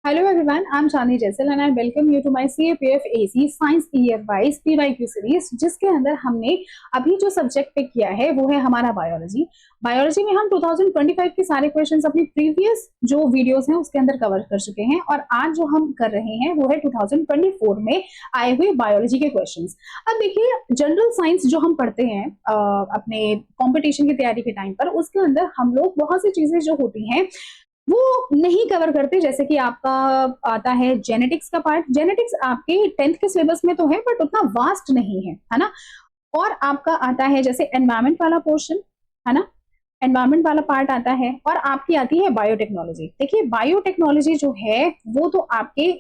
Hello everyone, I'm Chandni Jaisal and I welcome you to my CAPF AC Science Year Wise PYQ series, जिसके अंदर हमने अभी जो subject pick किया है वो है हमारा बायोलॉजी। बायोलॉजी में हम 2025 के सारे क्वेश्चंस अपनी प्रीवियस जो वीडियोस हैं उसके अंदर कवर कर चुके हैं और आज जो हम कर रहे हैं वो है 2024 में आए हुए बायोलॉजी के क्वेश्चंस। अब देखिए, जनरल साइंस जो हम पढ़ते हैं अपने कंपटीशन की तैयारी के टाइम पर, उसके अंदर हम लोग बहुत सी चीजें जो होती हैं वो नहीं कवर करते। जैसे कि आपका आता है जेनेटिक्स का पार्ट। जेनेटिक्स आपके 10th के सिलेबस में तो है बट उतना वास्ट नहीं है ना। और आपका आता है जैसे एनवायरमेंट वाला पोर्शन, है ना, एनवायरमेंट वाला पार्ट आता है। और आपकी आती है बायोटेक्नोलॉजी। देखिए, बायोटेक्नोलॉजी जो है वो तो आपके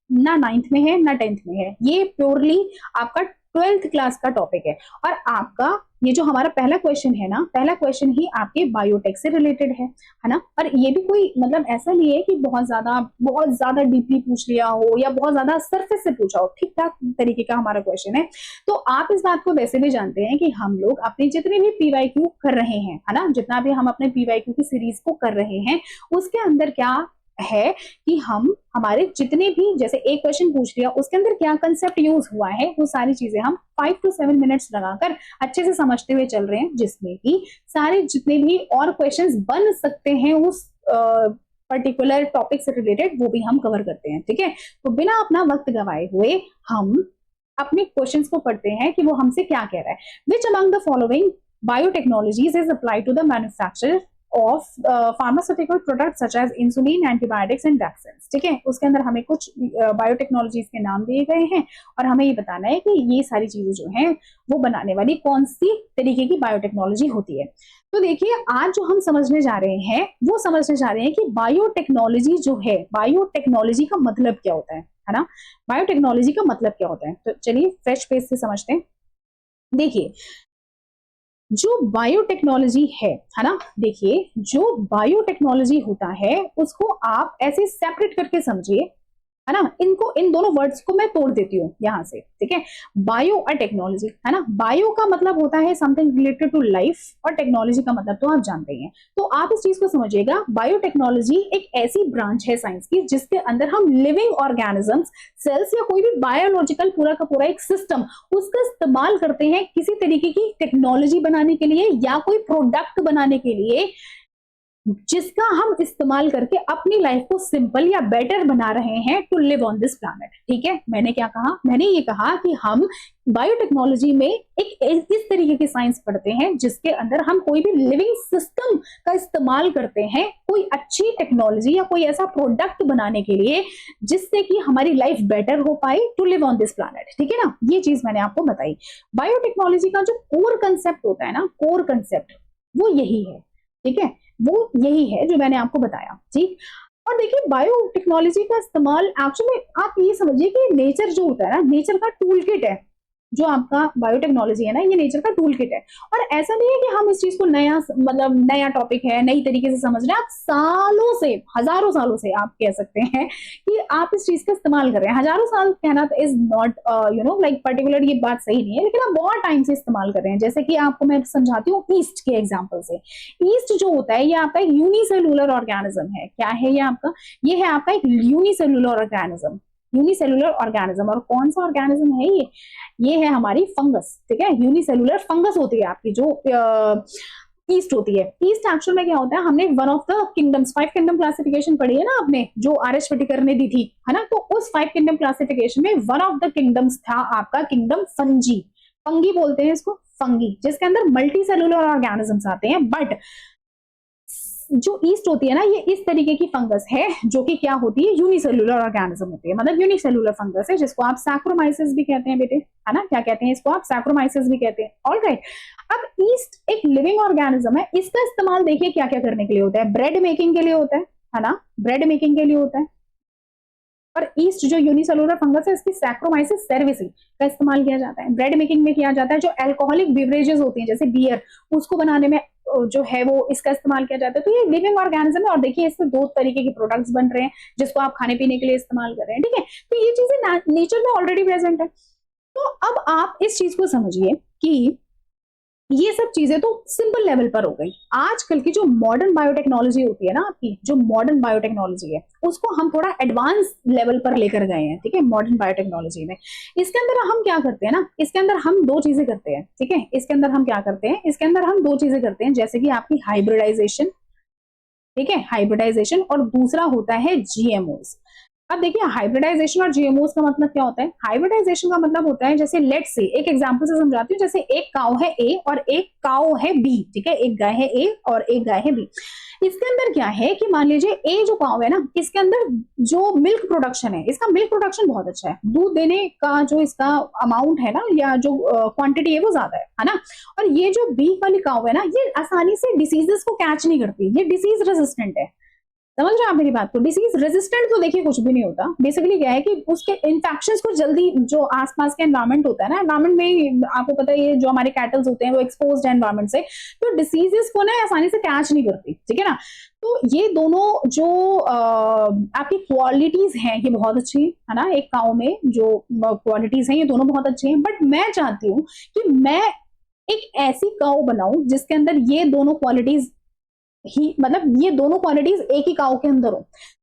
ना 9th में है ना 10th में है, ये प्योरली आपका 12th क्लास का टॉपिक है। और आपका ये जो हमारा पहला क्वेश्चन है ना, पहला क्वेश्चन ही आपके बायोटेक से रिलेटेड है ना। और ये भी कोई मतलब ऐसा नहीं है कि बहुत ज्यादा डीपली पूछ लिया हो या बहुत ज्यादा सरफेस से पूछा हो, ठीक ठाक तरीके का हमारा क्वेश्चन है। तो आप इस बात को वैसे भी जानते हैं कि हम लोग अपने जितने भी पीवाईक्यू कर रहे हैं, है ना, जितना भी हम अपने पीवाईक्यू की सीरीज को कर रहे हैं उसके अंदर क्या है कि हम हमारे जितने भी, जैसे एक क्वेश्चन पूछ लिया उसके अंदर क्या कंसेप्ट यूज हुआ है, वो सारी चीजें हम 5 to 7 मिनट्स लगाकर अच्छे से समझते हुए चल रहे हैं, जिसमें कि सारे जितने भी और क्वेश्चंस बन सकते हैं उस पर्टिकुलर टॉपिक से रिलेटेड वो भी हम कवर करते हैं। ठीक है, तो बिना अपना वक्त गवाए हुए हम अपने क्वेश्चंस को पढ़ते हैं कि वो हमसे क्या कह रहा है। Which among the following biotechnologies is applied to the manufacture of pharmaceutical product such as insulin, antibiotics and vaccine. ठीक है, उसके अंदर हमें कुछ बायोटेक्नोलॉजीज के नाम दिए गए हैं और हमें ये बताना है कि ये सारी चीजें जो हैं वो बनाने वाली कौन सी तरीके की बायोटेक्नोलॉजी होती है। तो देखिए, आज जो हम समझने जा रहे हैं वो समझने जा रहे हैं कि बायोटेक्नोलॉजी जो है, बायोटेक्नोलॉजी का मतलब क्या होता है ना, बायोटेक्नोलॉजी का मतलब क्या होता है। तो चलिए फ्रेश पेज से समझते हैं। देखिए, जो बायोटेक्नोलॉजी है ना, देखिए जो बायोटेक्नोलॉजी होता है उसको आप ऐसे सेपरेट करके समझिए, है ना। इनको, इन दोनों वर्ड्स को मैं तोड़ देती हूँ यहां से। ठीक है, बायो और टेक्नोलॉजी, है ना। बायो का मतलब होता है समथिंग रिलेटेड टू लाइफ और टेक्नोलॉजी का मतलब तो आप जानते ही हैं। तो आप इस चीज को समझिएगा, बायोटेक्नोलॉजी एक ऐसी ब्रांच है साइंस की जिसके अंदर हम लिविंग ऑर्गेनिजम्स, सेल्स या कोई भी बायोलॉजिकल पूरा का पूरा एक सिस्टम, उसका इस्तेमाल करते हैं किसी तरीके की टेक्नोलॉजी बनाने के लिए या कोई प्रोडक्ट बनाने के लिए, जिसका हम इस्तेमाल करके अपनी लाइफ को सिंपल या बेटर बना रहे हैं to live on this planet. ठीक है, मैंने क्या कहा, मैंने ये कहा कि हम बायोटेक्नोलॉजी में एक इस तरीके की साइंस पढ़ते हैं जिसके अंदर हम कोई भी लिविंग सिस्टम का इस्तेमाल करते हैं कोई अच्छी टेक्नोलॉजी या कोई ऐसा प्रोडक्ट बनाने के लिए जिससे कि हमारी लाइफ बेटर हो पाए to live on this planet. ठीक है ना, ये चीज मैंने आपको बताई। बायोटेक्नोलॉजी का जो कोर कंसेप्ट होता है ना, कोर कंसेप्ट वो यही है। ठीक है, वो यही है जो मैंने आपको बताया। ठीक, और देखिए, बायोटेक्नोलॉजी का इस्तेमाल एक्चुअली आप ये समझिए कि नेचर जो होता है ना, नेचर का टूल किट है। जो आपका बायोटेक्नोलॉजी है ना, ये नेचर का टूल किट है। और ऐसा नहीं है कि हम इस चीज को नया, मतलब नया टॉपिक है, नई तरीके से समझ रहे हैं। आप सालों से, हजारों सालों से आप कह सकते हैं कि आप इस चीज का इस्तेमाल कर रहे हैं। हजारों साल कहना इज नॉट लाइक पर्टिकुलर, ये बात सही नहीं है, लेकिन आप बहुत टाइम से इस्तेमाल कर रहे हैं। जैसे कि आपको मैं समझाती हूँ ईस्ट के एग्जाम्पल से। ईस्ट जो होता है ये आपका एक यूनिसेलुलर ऑर्गेनिज्म है। क्या है ये आपका? ये है आपका एक यूनिसेलुलर ऑर्गेनिज्म। यूनिसेलुलर ऑर्गेनिज्म, और कौन सा ऑर्गेनिज्म है ये है हमारी फंगस। ठीक है, यूनिसेलुलर फंगस होती है आपकी जो ईस्ट होती है। ईस्ट एक्चुअल में क्या होता है, हमने one of the kingdoms, 5 kingdom classification पढ़ी है ना आपने, जो आर.एस. पटिकर ने दी थी, है ना। तो उस 5 किंगडम क्लासिफिकेशन में वन ऑफ द किंगडम्स था आपका किंगडम फंजी। फंगी बोलते हैं इसको, फंगी, जिसके अंदर मल्टी सेलुलर ऑर्गेनिजम्स आते हैं। बट जो ईस्ट होती है ना, ये इस तरीके की फंगस है जो कि क्या होती है, यूनिसेलुलर ऑर्गेनिज्म होती है, मतलब यूनिसेलुलर फंगस है, जिसको आप सैक्रोमाइसिस भी कहते हैं बेटे, है ना। क्या कहते हैं इसको? आप सैक्रोमाइसिस भी कहते हैं। ऑलराइट, अब ईस्ट एक लिविंग ऑर्गेनिज्म है। इसका इस्तेमाल देखिए क्या क्या करने के लिए होता है। ब्रेड मेकिंग के लिए होता है ना, ब्रेड मेकिंग के लिए होता है। और ईस्ट जो यूनिसेलुलर फंगस है, इसकी सैक्रोमाइसिस सेरेविसी का इस्तेमाल किया जाता है, ब्रेड मेकिंग में किया जाता है। जो अल्कोहलिक बिवरेजेस होती हैं जैसे बियर, उसको बनाने में जो है वो इसका इस्तेमाल किया जाता है। तो ये लिविंग ऑर्गेनिज्म है और देखिए इससे 2 तरीके के प्रोडक्ट्स बन रहे हैं जिसको आप खाने पीने के लिए इस्तेमाल कर रहे हैं। ठीक है, तो ये चीजें नेचर में ऑलरेडी प्रेजेंट है। तो अब आप इस चीज को समझिए कि ये सब चीजें तो सिंपल लेवल पर हो गई। आजकल की जो मॉडर्न बायोटेक्नोलॉजी होती है ना, आपकी जो मॉडर्न बायोटेक्नोलॉजी है उसको हम थोड़ा एडवांस लेवल पर लेकर गए हैं, ठीक है। मॉडर्न बायोटेक्नोलॉजी में इसके अंदर हम क्या करते हैं ना, इसके अंदर हम दो चीजें करते हैं, ठीक है। इसके अंदर हम क्या करते हैं, इसके अंदर हम दो चीजें करते हैं, जैसे कि आपकी हाइब्रिडाइजेशन, ठीक है, हाइब्रिडाइजेशन, और दूसरा होता है जीएमओस। अब देखिए हाइब्रिडाइजेशन और जीएमओस का मतलब क्या होता है। हाइब्रिडाइजेशन का मतलब होता है, जैसे लेट से एक एग्जांपल से समझाती हूँ, जैसे एक काऊ है ए और एक काऊ है बी, ठीक है, एक गाय है ए और एक गाय है बी। इसके अंदर क्या है कि मान लीजिए ए जो काऊ है ना, इसके अंदर जो मिल्क प्रोडक्शन है, इसका मिल्क प्रोडक्शन बहुत अच्छा है, दूध देने का जो इसका अमाउंट है ना, या जो क्वांटिटी है वो ज्यादा है ना। और ये जो बी वाली काऊ है ना, ये आसानी से डिसीजेस को कैच नहीं करती, ये डिसीज रेजिस्टेंट है। समझ रहे हैं आप मेरी बात को। डिसीज रेजिस्टेंट तो देखिए कुछ भी नहीं होता, बेसिकली क्या है कि उसके इन्फेक्शंस को जल्दी, जो आसपास का एनवायरमेंट होता है ना, एनवायरमेंट में आपको पता है ये जो हमारे कैटल्स होते हैं वो एक्सपोज्ड एनवायरमेंट से, तो डिसीजेस को ना आसानी से कैच नहीं करती, ठीक है ना। तो ये दोनों जो आपकी क्वालिटीज हैं ये बहुत अच्छी है ना, एक काऊ में जो क्वालिटीज हैं ये दोनों बहुत अच्छी हैं। बट मैं चाहती हूँ कि मैं एक ऐसी काऊ बनाऊं जिसके अंदर ये दोनों क्वालिटीज ही, मतलब ये दोनों क्वालिटीज एक ही काऊ के अंदर हो।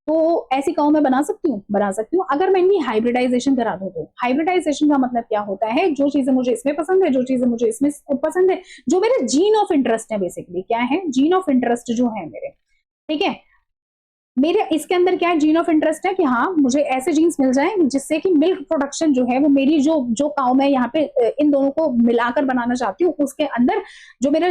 तो ऐसी काऊ मैं बना सकती हूँ, बना सकती हूँ अगर मैं इनकी हाइब्रिडाइजेशन करा दूं तो। हाइब्रिडाइजेशन का मतलब क्या होता है, जो चीजें मुझे इसमें पसंद है, जो चीजें मुझे इसमें पसंद है, जो मेरे जीन ऑफ इंटरेस्ट है, बेसिकली क्या है, जीन ऑफ इंटरेस्ट जो है मेरे, ठीक है। मेरे इसके अंदर क्या है, जीन ऑफ इंटरेस्ट है कि हाँ मुझे ऐसे जीन्स मिल जाए जिससे कि मिल्क प्रोडक्शन जो है वो मेरी जो जो काऊ मैं यहाँ पे इन दोनों को मिलाकर बनाना चाहती हूँ, उसके अंदर जो मेरा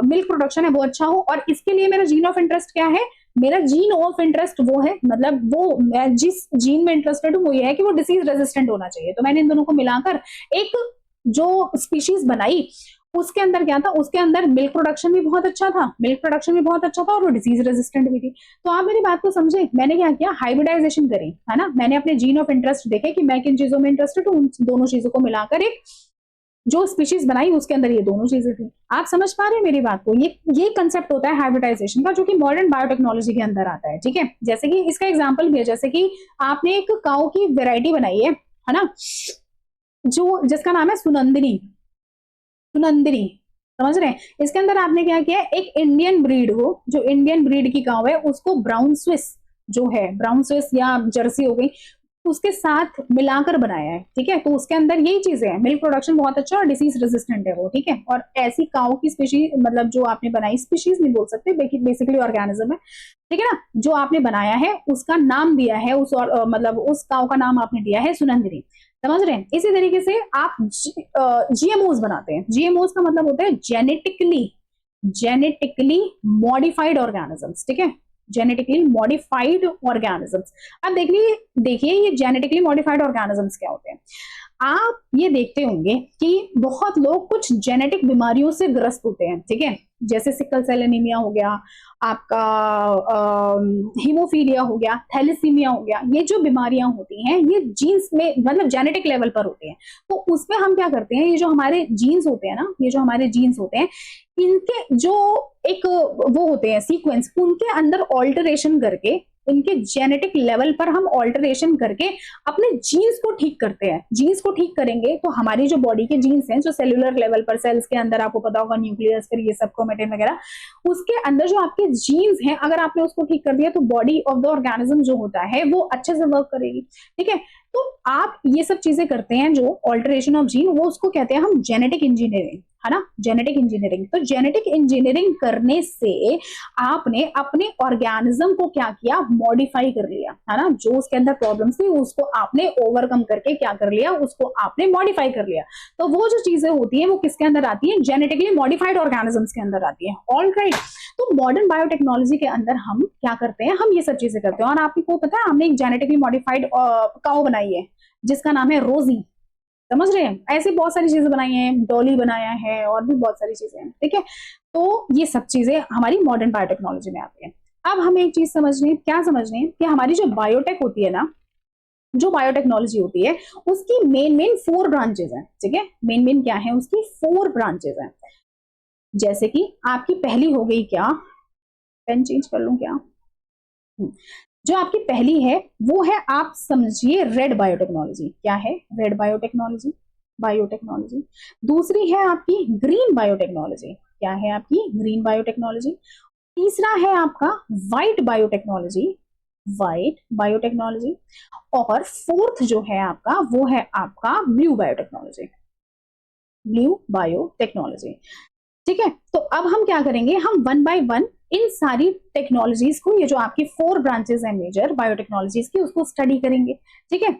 मिल्क प्रोडक्शन है वो अच्छा हो। और इसके लिए मेरा जीन ऑफ इंटरेस्ट क्या है, मेरा जीन ऑफ इंटरेस्ट वो है, मतलब वो मैं जिस जीन में इंटरेस्टेड हूँ वो ये है कि वो डिसीज रेजिस्टेंट होना चाहिए। तो मैंने इन दोनों को मिलाकर एक जो स्पीशीज बनाई, उसके अंदर क्या था, उसके अंदर मिल्क प्रोडक्शन भी बहुत अच्छा था, मिल्क प्रोडक्शन भी बहुत अच्छा था, और वो डिजीज रेजिस्टेंट भी थी। तो आप मेरी बात को समझे, मैंने क्या किया, हाइब्रिडाइजेशन करी है ना। मैंने अपने जीन ऑफ इंटरेस्ट देखे कि मैं किन चीजों में इंटरेस्टेड हूँ, उन दोनों चीजों को मिलाकर एक जो स्पीशीज बनाई, उसके अंदर ये दोनों चीजें थी। आप समझ पा रहे हैं मेरी बात को। ये कंसेप्ट होता है हाइब्रिडाइजेशन का, जो कि मॉडर्न बायोटेक्नोलॉजी के अंदर आता है, ठीक है। जैसे कि इसका एग्जाम्पल भी है, जैसे कि आपने एक काऊ की वेराइटी बनाई है ना, जो जिसका नाम है सुनंदनी, सुनंदनी, समझ रहे हैं। इसके अंदर आपने क्या किया, एक इंडियन ब्रीड को, जो इंडियन ब्रीड की काऊ है उसको ब्राउन स्विस जो है, ब्राउन स्विस या जर्सी हो गई, उसके साथ मिलाकर बनाया है, ठीक है। तो उसके अंदर यही चीजें हैं, मिल्क प्रोडक्शन बहुत अच्छा और डिसीज रेजिस्टेंट है वो, ठीक है। और ऐसी काऊ की स्पीशीज, मतलब जो आपने बनाई, स्पीशीज नहीं बोल सकते, बेसिकली ऑर्गेनिज्म है, ठीक है ना, जो आपने बनाया है उसका नाम दिया है उस, और मतलब उस काऊ का नाम आपने दिया है सुनंदनी, समझ रहे हैं। इसी तरीके से आप जीएमओस बनाते हैं। जीएमओस का मतलब होता है जेनेटिकली, जेनेटिकली मॉडिफाइड ऑर्गेनिजम्स, ठीक है, जेनेटिकली मॉडिफाइड ऑर्गेनिजम्स। अब देखिए ये जेनेटिकली मॉडिफाइड ऑर्गेनिजम्स क्या होते हैं। आप ये देखते होंगे कि बहुत लोग कुछ जेनेटिक बीमारियों से ग्रस्त होते हैं, ठीक है, जैसे सिकल सेल एनीमिया हो गया, आपका हीमोफीलिया हो गया, थैलेसीमिया हो गया। ये जो बीमारियां होती हैं ये जीन्स में, मतलब जेनेटिक लेवल पर होती हैं। तो उसमें हम क्या करते हैं, ये जो हमारे जीन्स होते हैं ना, ये जो हमारे जीन्स होते हैं, इनके जो एक वो होते हैं सीक्वेंस, उनके अंदर ऑल्टरेशन करके, उनके जेनेटिक लेवल पर हम ऑल्टरेशन करके अपने जीन्स को ठीक करते हैं। जीन्स को ठीक करेंगे तो हमारी जो बॉडी के जीन्स हैं, जो सेलुलर लेवल पर, सेल्स के अंदर आपको पता होगा न्यूक्लियस, फिर ये सब क्रोमेटिन वगैरह, उसके अंदर जो आपके जीन्स हैं, अगर आपने उसको ठीक कर दिया तो बॉडी ऑफ द ऑर्गेनिज्म जो होता है वो अच्छे से वर्क करेगी, ठीक है। तो आप ये सब चीजें करते हैं, जो ऑल्टरेशन ऑफ जीन, वो उसको कहते हैं हम जेनेटिक इंजीनियरिंग, है ना, जेनेटिक इंजीनियरिंग। तो जेनेटिक इंजीनियरिंग करने से आपने अपने ऑर्गेनिज्म को क्या किया, मॉडिफाई कर लिया, है ना, जो उसके अंदर प्रॉब्लम्स थी उसको आपने ओवरकम करके क्या कर लिया, उसको आपने मॉडिफाई कर लिया। तो वो जो चीजें होती है वो किसके अंदर आती है, जेनेटिकली मॉडिफाइड ऑर्गेनिजम्स के अंदर आती है। ऑलराइट, तो मॉडर्न बायोटेक्नोलॉजी के अंदर हम क्या करते हैं, हम ये सब चीजें करते हैं। और आपको पता है हमने एक जेनेटिकली मॉडिफाइड काऊ बनाई है जिसका नाम है रोजी, समझ रहे हैं। ऐसी बहुत सारी चीजें बनाई हैं, डॉली बनाया है, और भी बहुत सारी चीजें हैं, ठीक है। तो ये सब चीजें हमारी मॉडर्न बायोटेक्नोलॉजी में आती है। अब हमें एक चीज समझनी है, क्या समझनी है, कि हमारी जो बायोटेक होती है ना, जो बायोटेक्नोलॉजी होती है, उसकी मेन 4 ब्रांचेस हैं, ठीक है। मेन क्या है, उसकी 4 ब्रांचेस हैं। जैसे कि आपकी पहली हो गई, क्या, पेन चेंज कर लूं क्या, जो आपकी पहली है वो है, आप समझिए, रेड बायोटेक्नोलॉजी। क्या है, रेड बायोटेक्नोलॉजी। बायोटेक्नोलॉजी। दूसरी है आपकी ग्रीन बायोटेक्नोलॉजी। क्या है आपकी? Green biotechnology. तीसरा है आपका व्हाइट बायोटेक्नोलॉजी, व्हाइट बायोटेक्नोलॉजी। और फोर्थ जो है आपका वो है आपका ब्लू बायोटेक्नोलॉजी, ब्लू बायोटेक्नोलॉजी। ठीक है, तो अब हम क्या करेंगे, हम वन बाय वन इन सारी टेक्नोलॉजीज को, ये जो आपकी 4 ब्रांचेस है मेजर बायोटेक्नोलॉजीज की, उसको स्टडी करेंगे। ठीक है,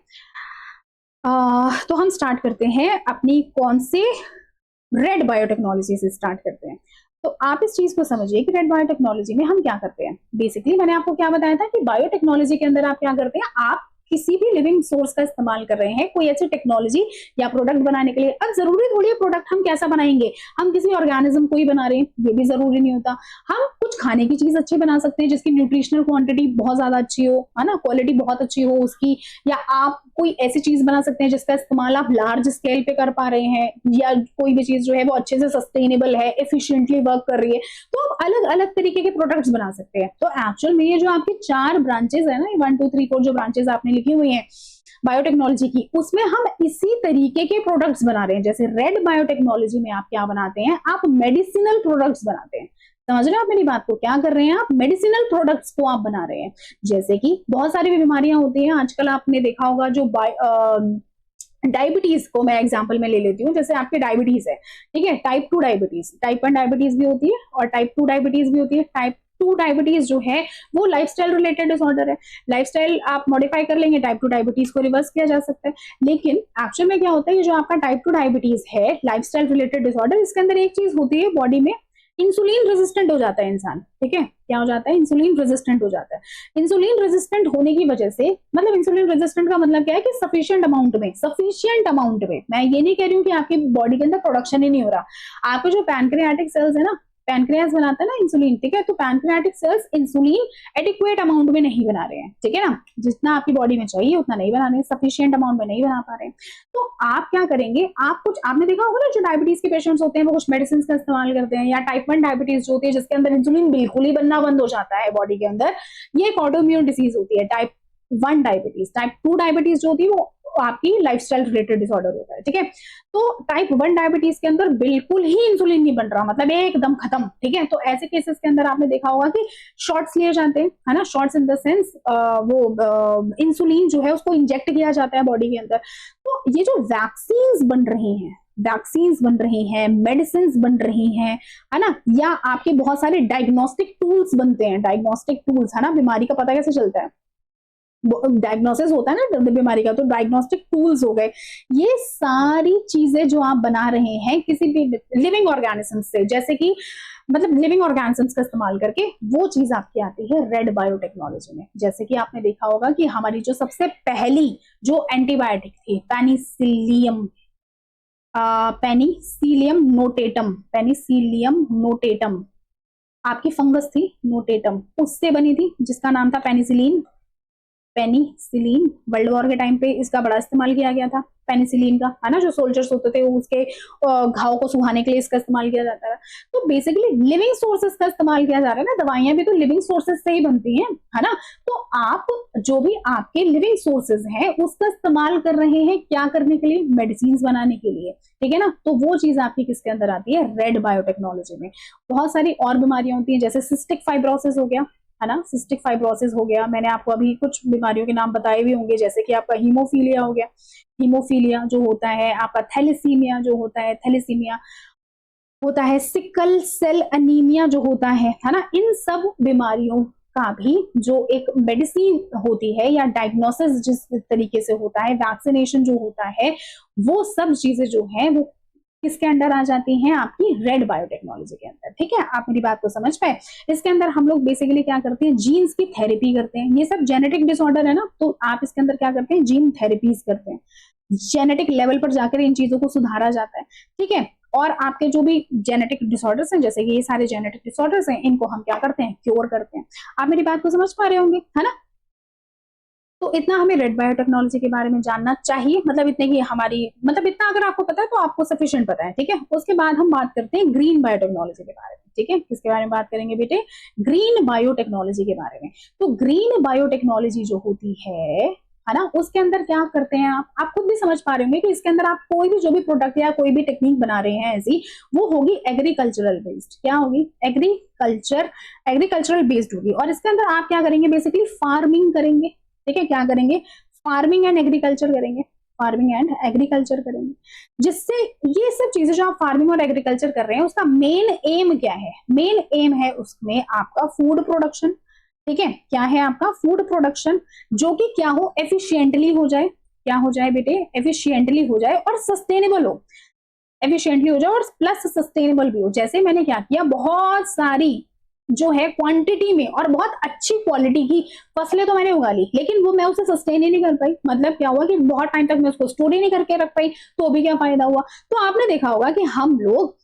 तो हम स्टार्ट करते हैं अपनी कौन से रेड बायोटेक्नोलॉजी से स्टार्ट करते हैं। तो आप इस चीज को समझिए कि रेड बायोटेक्नोलॉजी में हम क्या करते हैं। बेसिकली मैंने आपको क्या बताया था कि बायोटेक्नोलॉजी के अंदर आप क्या करते हैं, आप किसी भी लिविंग सोर्स का इस्तेमाल कर रहे हैं कोई ऐसी टेक्नोलॉजी या प्रोडक्ट बनाने के लिए। अब जरूरी थोड़ी है प्रोडक्ट हम कैसा बनाएंगे, हम किसी ऑर्गेनिज्म को ही बना रहे हैं, ये भी जरूरी नहीं होता। हम कुछ खाने की चीज अच्छी बना सकते हैं जिसकी न्यूट्रिशनल क्वांटिटी बहुत ज्यादा अच्छी हो, है ना, क्वालिटी बहुत अच्छी हो उसकी। या आप कोई ऐसी चीज बना सकते हैं जिसका इस्तेमाल आप लार्ज स्केल पे कर पा रहे हैं, या कोई भी चीज जो है वो अच्छे से सस्टेनेबल है, एफिशिएंटली वर्क कर रही है, तो आप अलग अलग तरीके के प्रोडक्ट्स बना सकते हैं। तो एक्चुअल में ये जो आपकी 4 ब्रांचेस है ना, 1 2 3 4 जो ब्रांचेस आपने लिखी हुई है बायोटेक्नोलॉजी की, उसमें हम इसी तरीके के प्रोडक्ट्स बना रहे हैं। जैसे रेड बायोटेक्नोलॉजी में आप क्या बनाते हैं, आप मेडिसिनल प्रोडक्ट्स बनाते हैं। समझ रहे हो आप मेरी बात को, क्या कर रहे हैं आप, मेडिसिनल प्रोडक्ट्स को आप बना रहे हैं। जैसे कि बहुत सारी बीमारियां होती हैं आजकल, आपने देखा होगा जो डायबिटीज को मैं एग्जांपल में ले लेती हूँ। जैसे आपके डायबिटीज है, ठीक है, टाइप 2 डायबिटीज, टाइप 1 डायबिटीज भी होती है और टाइप 2 डायबिटीज भी होती है। टाइप 2 डायबिटीज जो है वो लाइफस्टाइल रिलेटेड डिसऑर्डर है, लाइफस्टाइल आप मॉडिफाई कर लेंगे, टाइप 2 डायबिटीज को रिवर्स किया जा सकता है। लेकिन एक्चुअल में क्या होता है, ये जो आपका टाइप 2 डायबिटीज है, लाइफस्टाइल रिलेटेड डिसऑर्डर, इसके अंदर एक चीज होती है, बॉडी में इंसुलिन रेजिस्टेंट हो जाता है इंसान। ठीक है, क्या हो जाता है, इंसुलिन रेजिस्टेंट हो जाता है। इंसुलिन रेजिस्टेंट होने की वजह से, मतलब इंसुलिन रेजिस्टेंट का मतलब क्या है कि सफिशिएंट अमाउंट में, मैं ये नहीं कह रही हूँ कि आपकी बॉडी के अंदर प्रोडक्शन ही नहीं हो रहा। आपके जो पैनक्रियाटिक सेल्स है ना, पैनक्रियास बनाता है ना इंसुलिन, ठीक है, तो pancreatic cells insulin adequate amount में नहीं बना रहे हैं, ठीक है ना, जितना आपकी बॉडी में चाहिए उतना नहीं बना रहे हैं, सफिशिएंट अमाउंट में नहीं बना पा रहे हैं। तो आप क्या करेंगे, आप कुछ, आपने देखा होगा ना जो डायबिटीज के पेशेंट्स होते हैं वो कुछ मेडिसिन का इस्तेमाल करते हैं, या टाइप 1 डायबिटीज जो होती है जिसके अंदर इंसुलिन बिल्कुल ही बनना बंद हो जाता है बॉडी के अंदर, ये एक ऑटोइम्यून डिसीज होती है टाइप 1 डायबिटीज। टाइप 2 डायबिटीज जो होती है वो आपकी लाइफस्टाइल रिलेटेड डिसऑर्डर होता है। ठीक है, तो टाइप 1 डायबिटीज के अंदर बिल्कुल ही इंसुलिन नहीं बन रहा, मतलब एकदम खत्म। ठीक है, तो ऐसे केसेस के अंदर आपने देखा होगा कि शॉट्स लिए जाते हैं, है ना, शॉट्स इन द सेंस वो इंसुलिन जो है उसको इंजेक्ट किया जाता है बॉडी के अंदर। तो ये जो वैक्सीन्स बन रही हैं, वैक्सीन्स बन रही हैं, मेडिसिन बन रही हैं, है ना, या आपके बहुत सारे डायग्नोस्टिक टूल्स बनते हैं, डायग्नोस्टिक टूल्स, है ना, बीमारी का पता कैसे चलता है, डायग्नोसिस होता है ना बीमारी का, तो डायग्नोस्टिक टूल्स हो गए। ये सारी चीजें जो आप बना रहे हैं किसी भी लिविंग ऑर्गेनिज्म से, जैसे कि मतलब लिविंग ऑर्गेनिजम्स का इस्तेमाल करके, वो चीज आपकी आती है रेड बायोटेक्नोलॉजी में। जैसे कि आपने देखा होगा कि हमारी जो सबसे पहली जो एंटीबायोटिक थी, पेनिसिलियम, पेनिसिलियम नोटेटम आपकी फंगस थी, नोटेटम, उससे बनी थी, जिसका नाम था पेनिसिलिन। पेनिसिलिन वर्ल्ड वॉर के टाइम पे इसका बड़ा इस्तेमाल किया गया था, पेनिसिलिन का, है ना, जो सोल्जर्स होते थे उसके घाव को सुखाने के लिए इसका इस्तेमाल किया जाता है। तो बेसिकली लिविंग सोर्सेस का इस्तेमाल किया जा रहा है ना, दवाइयां भी तो लिविंग सोर्सेस से ही बनती हैं, है ना। तो आप जो भी आपके लिविंग सोर्सेस हैं उसका इस्तेमाल कर रहे हैं, क्या करने के लिए, मेडिसिन बनाने के लिए, ठीक है ना। तो वो चीज आपकी किसके अंदर आती है, रेड बायोटेक्नोलॉजी में। बहुत सारी और बीमारियां होती हैं, जैसे सिस्टिक फाइब्रोसिस हो गया, है ना, सिस्टिक फाइब्रोसिस हो गया, मैंने आपको अभी कुछ बीमारियों के नाम बताए भी होंगे, जैसे कि आपका हीमोफीलिया हो गया, हीमोफीलिया जो होता है, आपका थैलेसीमिया जो होता है, थैलेसीमिया होता है, सिकल सेल अनीमिया जो होता है ना, इन सब बीमारियों का भी जो एक मेडिसिन होती है या डायग्नोसिस जिस तरीके से होता है, वैक्सीनेशन जो होता है, वो सब चीजें जो है वो किसके अंडर आ जाती हैं, आपकी रेड बायोटेक्नोलॉजी के अंदर। ठीक है, आप मेरी बात को समझ पाए। इसके अंदर हम लोग बेसिकली क्या करते हैं, जीन्स की थेरेपी करते हैं। ये सब जेनेटिक डिसऑर्डर है ना, तो आप इसके अंदर क्या करते हैं, जीन थेरेपीज करते हैं, जेनेटिक लेवल पर जाकर इन चीजों को सुधारा जाता है। ठीक है, और आपके जो भी जेनेटिक डिसऑर्डर्स हैं, जैसे कि ये सारे जेनेटिक डिसऑर्डर्स हैं, इनको हम क्या करते हैं, क्योर करते हैं। आप मेरी बात को समझ पा रहे होंगे, है ना। तो इतना हमें रेड बायोटेक्नोलॉजी के बारे में जानना चाहिए, मतलब इतने की हमारी, मतलब इतना अगर आपको पता है तो आपको सफिशिएंट पता है। ठीक है, उसके बाद हम बात करते हैं ग्रीन बायोटेक्नोलॉजी के बारे में। ठीक है, किसके बारे में बात करेंगे बेटे, ग्रीन बायोटेक्नोलॉजी के बारे में। तो ग्रीन बायोटेक्नोलॉजी जो होती है है ना, उसके अंदर क्या करते हैं आप खुद भी समझ पा रहे होंगे कि इसके अंदर आप कोई भी जो भी प्रोडक्ट या कोई भी टेक्निक बना रहे हैं ऐसी, वो होगी एग्रीकल्चरल बेस्ड। क्या होगी? एग्रीकल्चरल बेस्ड होगी। और इसके अंदर आप क्या करेंगे? बेसिकली फार्मिंग करेंगे। ठीक है, क्या करेंगे? फार्मिंग एंड एग्रीकल्चर करेंगे, फार्मिंग एंड एग्रीकल्चर करेंगे, जिससे ये सब चीजें जो आप फार्मिंग और एग्रीकल्चर कर रहे हैं उसका मेन एम क्या है? मेन एम है उसमें आपका फूड प्रोडक्शन। ठीक है, क्या है आपका? फूड प्रोडक्शन, जो कि क्या हो? एफिशिएंटली हो जाए। क्या हो जाए बेटे? एफिशिएंटली हो जाए और सस्टेनेबल हो। एफिशिएंटली हो जाए और प्लस सस्टेनेबल भी हो। जैसे मैंने क्या किया, बहुत सारी जो है क्वांटिटी में और बहुत अच्छी क्वालिटी की फसलें तो मैंने उगा ली, लेकिन वो मैं उसे सस्टेन ही नहीं कर पाई। मतलब क्या हुआ कि बहुत टाइम तक मैं उसको स्टोर ही नहीं करके रख पाई, तो भी क्या फायदा हुआ? तो आपने देखा होगा कि हम लोग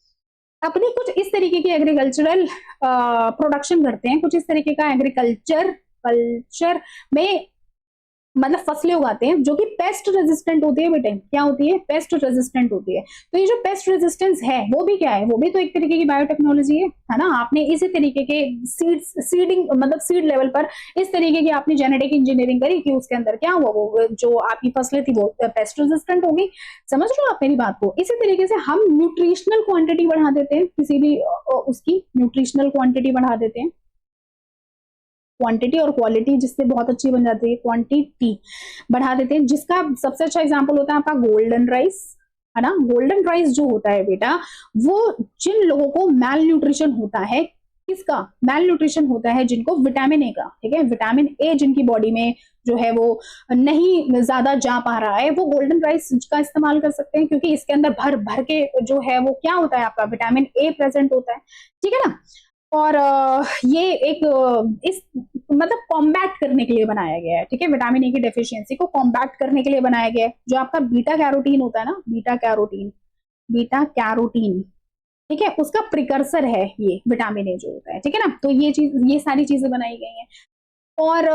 अपनी कुछ इस तरीके की एग्रीकल्चरल प्रोडक्शन करते हैं, कुछ इस तरीके का कल्चर में मतलब फसलें उगाते हैं जो कि पेस्ट रेजिस्टेंट होती है। बेटे क्या होती है? पेस्ट रेजिस्टेंट होती है। तो ये जो पेस्ट रेजिस्टेंस है वो भी क्या है? वो भी तो एक तरीके की बायोटेक्नोलॉजी है ना। आपने इसी तरीके के सीडिंग मतलब सीड लेवल पर इस तरीके की आपने जेनेटिक इंजीनियरिंग करी कि उसके अंदर क्या हुआ, वो जो आपकी फसलें थी वो पेस्ट रेजिस्टेंट होगी। समझ रहे हो आप मेरी बात को? इसी तरीके से हम न्यूट्रिशनल क्वांटिटी बढ़ा देते हैं, किसी भी उसकी न्यूट्रिशनल क्वांटिटी बढ़ा देते हैं, क्वांटिटी और क्वालिटी जिससे बहुत अच्छी बन जाती है, क्वांटिटी बढ़ा देते हैं। जिसका सबसे अच्छा एग्जांपल होता है आपका गोल्डन राइस, है ना। गोल्डन राइस जो होता है बेटा, वो जिन लोगों को मैल न्यूट्रिशन होता है, किसका मैल न्यूट्रिशन होता है? जिनको विटामिन ए का, ठीक है, विटामिन ए जिनकी बॉडी में जो है वो नहीं ज्यादा जा पा रहा है, वो गोल्डन राइस का इस्तेमाल कर सकते हैं, क्योंकि इसके अंदर भर भर के जो है वो क्या होता है आपका विटामिन ए प्रेजेंट होता है। ठीक है ना। और ये एक इस मतलब कॉम्बैट करने के लिए बनाया गया है। ठीक है, विटामिन ए की डेफिशिएंसी को कॉम्बैट करने के लिए बनाया गया है। जो आपका बीटा कैरोटीन होता है ना, बीटा कैरोटीन, ठीक है, उसका प्रिकर्सर है ये विटामिन ए जो होता है। ठीक है ना। तो ये सारी चीजें बनाई गई हैं। और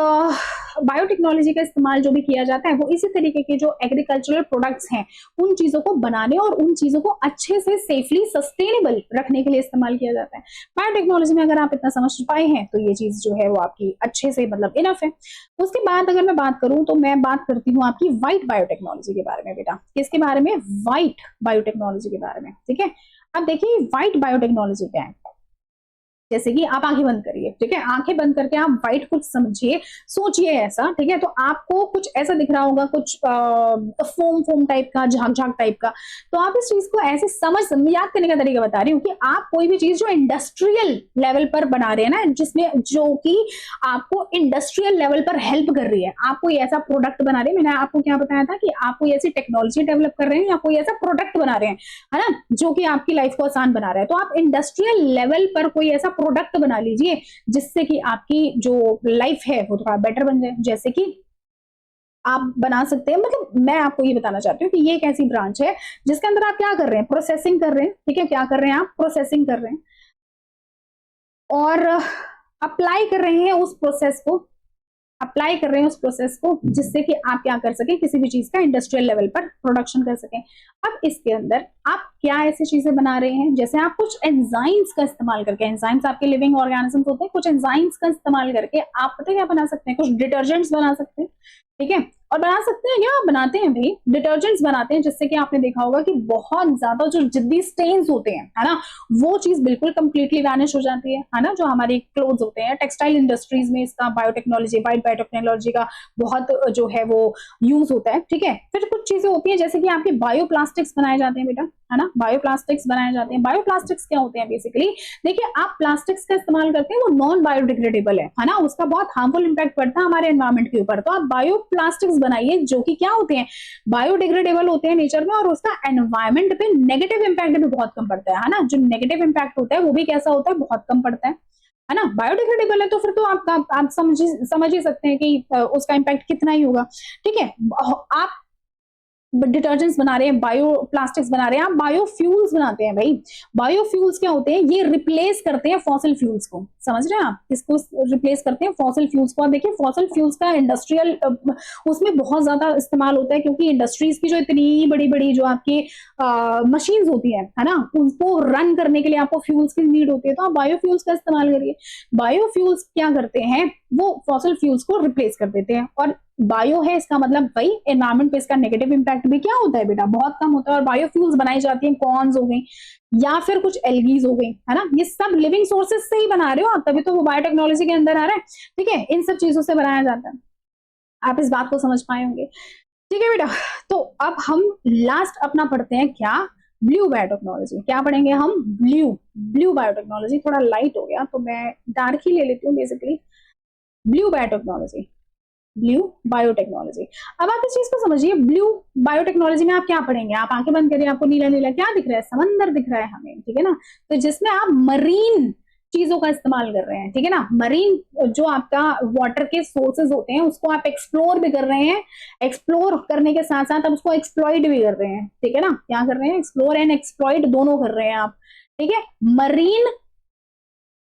बायोटेक्नोलॉजी का इस्तेमाल जो भी किया जाता है वो इसी तरीके के जो एग्रीकल्चरल प्रोडक्ट्स हैं उन चीजों को बनाने और उन चीजों को अच्छे से सेफली सस्टेनेबल रखने के लिए इस्तेमाल किया जाता है। बायोटेक्नोलॉजी में अगर आप इतना समझ पाए हैं तो ये चीज जो है वो आपकी अच्छे से मतलब इनफ है। उसके बाद अगर मैं बात करूं तो मैं बात करती हूँ आपकी व्हाइट बायोटेक्नोलॉजी के बारे में। बेटा किसके बारे में? व्हाइट बायोटेक्नोलॉजी के बारे में। ठीक है, अब देखिए व्हाइट बायोटेक्नोलॉजी क्या है। जैसे कि आप आंखें बंद करिए, ठीक है, आंखें बंद करके आप व्हाइट कुछ समझिए, सोचिए ऐसा। ठीक है, तो आपको कुछ ऐसा दिख रहा होगा, कुछ फोम टाइप का, झाग झाग टाइप का। तो आप इस चीज को ऐसे याद करने का तरीका बता रही हूँ कि आप कोई भी चीज जो इंडस्ट्रियल लेवल पर बना रहे हैं ना, जिसमें जो कि आपको इंडस्ट्रियल लेवल पर हेल्प कर रही है, आप कोई ऐसा प्रोडक्ट बना रहे हैं। मैंने आपको क्या बताया था कि आप कोई ऐसी टेक्नोलॉजी डेवलप कर रहे हैं या कोई ऐसा प्रोडक्ट बना रहे हैं, है ना, जो कि आपकी लाइफ को आसान बना रहा है। तो आप इंडस्ट्रियल लेवल पर कोई ऐसा प्रोडक्ट बना लीजिए जिससे कि आपकी जो लाइफ है वो थोड़ा बेटर बन जाए। जैसे कि आप बना सकते हैं, मतलब मैं आपको ये बताना चाहती हूँ कि ये एक ऐसी ब्रांच है जिसके अंदर आप क्या कर रहे हैं? प्रोसेसिंग कर रहे हैं। ठीक है, क्या कर रहे हैं आप? प्रोसेसिंग कर रहे हैं और अप्लाई कर रहे हैं उस प्रोसेस को, जिससे कि आप क्या कर सकें? किसी भी चीज का इंडस्ट्रियल लेवल पर प्रोडक्शन कर सकें। अब इसके अंदर आप क्या ऐसी चीजें बना रहे हैं? जैसे आप कुछ एंजाइम्स का इस्तेमाल करके, एंजाइम्स आपके लिविंग ऑर्गेनिजम्स होते हैं, कुछ एंजाइम्स का इस्तेमाल करके आप पता है क्या बना सकते हैं? कुछ डिटर्जेंट्स बना सकते हैं। ठीक है, और बना सकते हैं क्या? बनाते हैं भाई, डिटर्जेंट्स बनाते हैं, जिससे कि आपने देखा होगा कि बहुत ज्यादा जो जिद्दी स्टेन्स होते हैं, है ना, वो चीज बिल्कुल कंप्लीटली वैनिश हो जाती है ना। जो हमारी क्लोथ्स होते हैं, टेक्सटाइल इंडस्ट्रीज में इसका बायोटेक्नोलॉजी, व्हाइट बायोटेक्नोलॉजी का बहुत जो है वो यूज होता है। ठीक है, फिर कुछ चीजें होती है जैसे कि आपके बायोप्लास्टिक्स बनाए जाते हैं बेटा, है ना, बायोप्लास्टिक्स बनाए जाते हैं। बायोप्लास्टिक्स क्या होते हैं? बेसिकली देखिए, आप प्लास्टिक्स का इस्तेमाल करते हैं, वो नॉन बायोडिग्रेडेबल है ना, उसका बहुत हार्मफुल इंपैक्ट पड़ता है हमारे एनवायरमेंट के ऊपर। तो आप बायोप्लास्टिक्स बनाइए जो कि क्या होते हैं? बायोडिग्रेडेबल होते हैं नेचर में, और उसका एनवायरमेंट पे नेगेटिव इंपैक्ट भी बहुत कम पड़ता है ना। जो नेगेटिव इंपैक्ट होता है वो भी कैसा होता है? बहुत कम पड़ता है ना। बायोडिग्रेडेबल है तो फिर तो आप समझ ही सकते हैं कि उसका इंपैक्ट कितना ही होगा। ठीक है, आप डिटर्जेंट्स बना रहे हैं, बायो प्लास्टिक्स बना रहे हैं, आप बायोफ्यूल्स बनाते हैं। भाई बायोफ्यूल्स क्या होते हैं? ये रिप्लेस करते हैं फॉसिल फ्यूल्स को। समझ रहे हैं आप? किसको रिप्लेस करते हैं? फॉसिल फ्यूल्स को। आप देखिए फॉसिल फ्यूल्स का इंडस्ट्रियल उसमें बहुत ज्यादा इस्तेमाल होता है, क्योंकि इंडस्ट्रीज की जो इतनी बड़ी बड़ी जो आपकी मशीन्स होती है ना, उनको रन करने के लिए आपको फ्यूल्स की नीड होती है। तो आप बायोफ्यूल्स का इस्तेमाल करिए। बायोफ्यूल्स क्या करते हैं? वो फॉसिल फ्यूल्स को रिप्लेस कर देते हैं। और बायो है, इसका मतलब वही एनवायरमेंट पे इसका नेगेटिव इंपैक्ट भी क्या होता है बेटा, बहुत कम होता है। और बायोफ्यूल्स बनाई जाती हैं, कॉर्न्स हो गई या फिर कुछ एल्गीज हो गई, है ना, ये सब लिविंग सोर्सेज से ही बना रहे हो आप, तभी तो वो बायोटेक्नोलॉजी के अंदर आ रहा है। ठीक है, इन सब चीजों से बनाया जाता है, आप इस बात को समझ पाए होंगे। ठीक है बेटा, तो अब हम लास्ट अपना पढ़ते हैं क्या, ब्लू बायोटेक्नोलॉजी। क्या पढ़ेंगे हम, ब्लू बायोटेक्नोलॉजी। थोड़ा लाइट हो गया तो मैं डार्क ही ले लेती हूँ basically. Blue biotechnology, blue biotechnology. अब आप इस चीज को समझिए, ब्लू बायोटेक्नोलॉजी में आप क्या पढ़ेंगे, आप आंखें बंद करिए, आपको नीला नीला क्या दिख रहा है, समंदर दिख रहा है हमें, ठीक है ना। तो जिसमें आप मरीन चीजों का इस्तेमाल कर रहे हैं, ठीक है ना, मरीन जो आपका वाटर के सोर्सेज होते हैं उसको आप एक्सप्लोर भी कर रहे हैं, एक्सप्लोर करने के साथ साथ आप उसको एक्सप्लॉइट भी कर रहे हैं, ठीक है ना, क्या कर रहे हैं, एक्सप्लोर एंड एक्सप्लॉइट दोनों कर रहे हैं आप। ठीक है, मरीन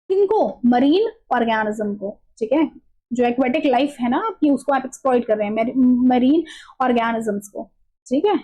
किनको, मरीन ऑर्गेनिज्म को, ठीक है, जो एक्वेटिक लाइफ है ना आपकी, उसको आप एक्सप्लॉइट कर रहे हैं, मरीन ऑर्गेनिजम्स को। ठीक है,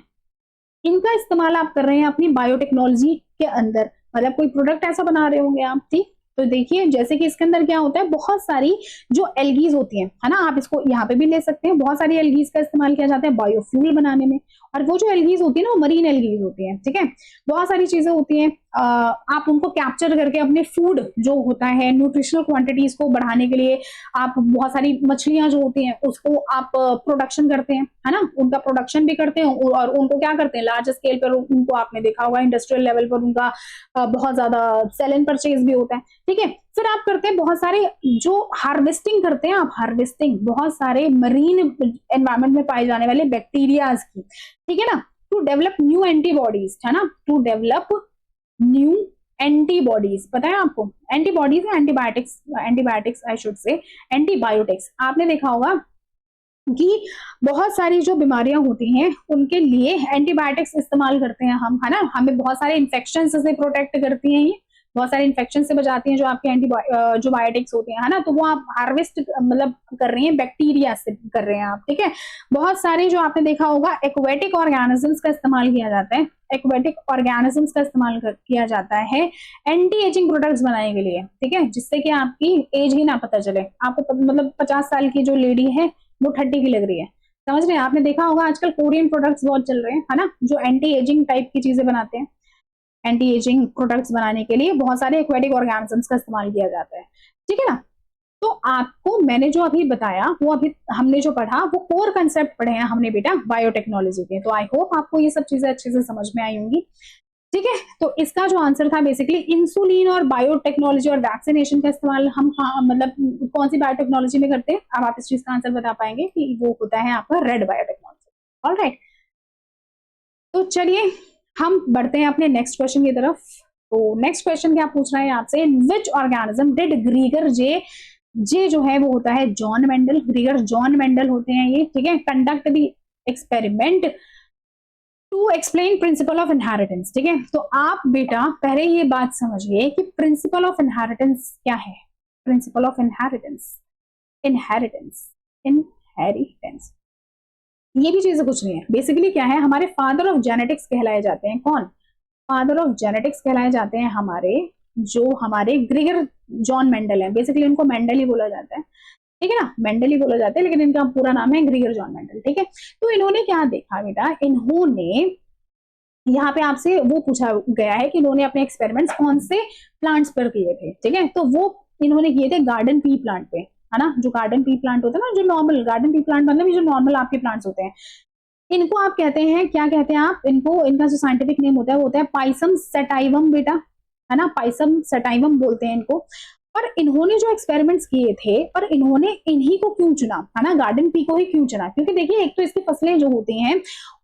इनका इस्तेमाल आप कर रहे हैं अपनी बायोटेक्नोलॉजी के अंदर, मतलब कोई प्रोडक्ट ऐसा बना रहे होंगे आप। ठीक, तो देखिए जैसे कि इसके अंदर क्या होता है, बहुत सारी जो एल्गीज होती हैं, है ना, आप इसको यहाँ पे भी ले सकते हैं, बहुत सारी एल्गीज का इस्तेमाल किया जाता है बायोफ्यूल बनाने में। और वो जो एल्गीज होती है ना, वो मरीन एल्गीज होती है। ठीक है, बहुत सारी चीजें होती हैं, आप उनको कैप्चर करके अपने फूड जो होता है, न्यूट्रिशनल क्वांटिटीज को बढ़ाने के लिए आप बहुत सारी मछलियां जो होती हैं उसको आप प्रोडक्शन करते हैं, है ना, उनका प्रोडक्शन भी करते हैं और उनको क्या करते हैं, लार्ज स्केल पर उनको आपने देखा होगा इंडस्ट्रियल लेवल पर उनका बहुत ज्यादा सेल एंड परचेज भी होता है। ठीक है, फिर आप करते हैं बहुत सारे जो हार्वेस्टिंग करते हैं आप, हार्वेस्टिंग बहुत सारे मरीन एनवायरमेंट में पाए जाने वाले बैक्टीरियाज की, ठीक है ना, टू डेवलप न्यू एंटीबॉडीज, है ना, टू डेवलप न्यू एंटीबॉडीज। पता है आपको, एंटीबॉडीज है antibiotics, antibiotics I should say, antibiotics. आपने देखा होगा कि बहुत सारी जो बीमारियां होती हैं उनके लिए एंटीबायोटिक्स इस्तेमाल करते हैं हम, है ना, हमें बहुत सारे इन्फेक्शन से प्रोटेक्ट करती हैं, ये बहुत सारे इन्फेक्शन से बचाती हैं जो आपके जो बायोटिक्स होती हैं, है ना, तो वो आप हार्वेस्ट मतलब कर रही हैं, बैक्टीरिया से कर रहे हैं आप। ठीक है, बहुत सारे जो आपने देखा होगा एक्वेटिक ऑर्गेनिजम्स का इस्तेमाल किया जाता है, एक्वेटिक ऑर्गेनिजम्स का इस्तेमाल किया जाता है एंटी एजिंग प्रोडक्ट्स बनाने के लिए। ठीक है, जिससे कि आपकी एज ही ना पता चले आपको, मतलब 50 साल की जो लेडी है वो 30 की लग रही है, समझ रहे हैं। आपने देखा होगा आजकल कोरियन प्रोडक्ट्स बहुत चल रहे हैं, है ना, जो एंटी एजिंग टाइप की चीजें बनाते हैं, एंटी एजिंग प्रोडक्ट्स बनाने के लिए बहुत सारे एक्वेटिक ऑर्गेनिजम्स का इस्तेमाल किया जाता है। ठीक है ना, तो आपको मैंने जो अभी बताया, वो अभी हमने जो पढ़ा वो कोर कंसेप्ट पढ़े हैं हमने बेटा बायोटेक्नोलॉजी के। तो आई होप आपको ये सब चीजें अच्छे से समझ में आई होंगी। ठीक है, तो इसका जो आंसर था बेसिकली इंसुलिन और बायोटेक्नोलॉजी और वैक्सीनेशन का इस्तेमाल हम मतलब कौन सी बायोटेक्नोलॉजी में करते हैं। अब आप इस चीज का आंसर बता पाएंगे कि वो होता है आपका रेड बायोटेक्नोलॉजी। ऑलराइट, तो चलिए हम बढ़ते हैं अपने नेक्स्ट क्वेश्चन की तरफ। तो नेक्स्ट क्वेश्चन क्या पूछ रहा है आपसे, इन विच ऑर्गेनिज्म डिड ग्रीगर जे जो है वो होता है John Mendel, Gregor John Mendel होते हैं ये। ठीक है, conduct the experiment to explain principle of inheritance. ठीक है, तो आप बेटा पहले ये बात समझिए कि प्रिंसिपल ऑफ इनहेरिटेंस क्या है। Principal of inheritance, inheritance, inheritance, ये भी चीजें कुछ नहीं है, बेसिकली क्या है, हमारे फादर ऑफ जेनेटिक्स कहलाए जाते हैं। कौन, फादर ऑफ जेनेटिक्स कहलाए जाते हैं हमारे जो हमारे ग्रीगर जॉन मेंडल है, बेसिकली उनको मेंडल ही बोला जाता है। ठीक है ना, मेंडल ही बोला जाता है, लेकिन इनका पूरा नाम है ग्रीगर जॉन मेंडल। ठीक है, तो इन्होंने क्या देखा बेटा, इन्होंने यहाँ पे आपसे वो पूछा गया है कि इन्होंने अपने एक्सपेरिमेंट्स कौन से प्लांट्स पर किए थे। ठीक है, तो वो इन्होंने किए थे गार्डन पी प्लांट पे, है ना, जो गार्डन पी प्लांट होता है ना, जो नॉर्मल गार्डन पी प्लांट मतलब जो नॉर्मल आपके प्लांट्स होते हैं, इनको आप कहते हैं, क्या कहते हैं आप इनको, इनका जो साइंटिफिक नेम होता है वो होता है पाइसम सेटाइवम बेटा, है ना, पाइसम सेटाइवम बोलते हैं इनको। और इन्होंने जो एक्सपेरिमेंट्स किए थे, और इन्होंने इन्हीं को क्यों चुना, है ना, गार्डन पी को ही क्यों चुना, क्योंकि देखिए एक तो इसकी फसलें जो होती हैं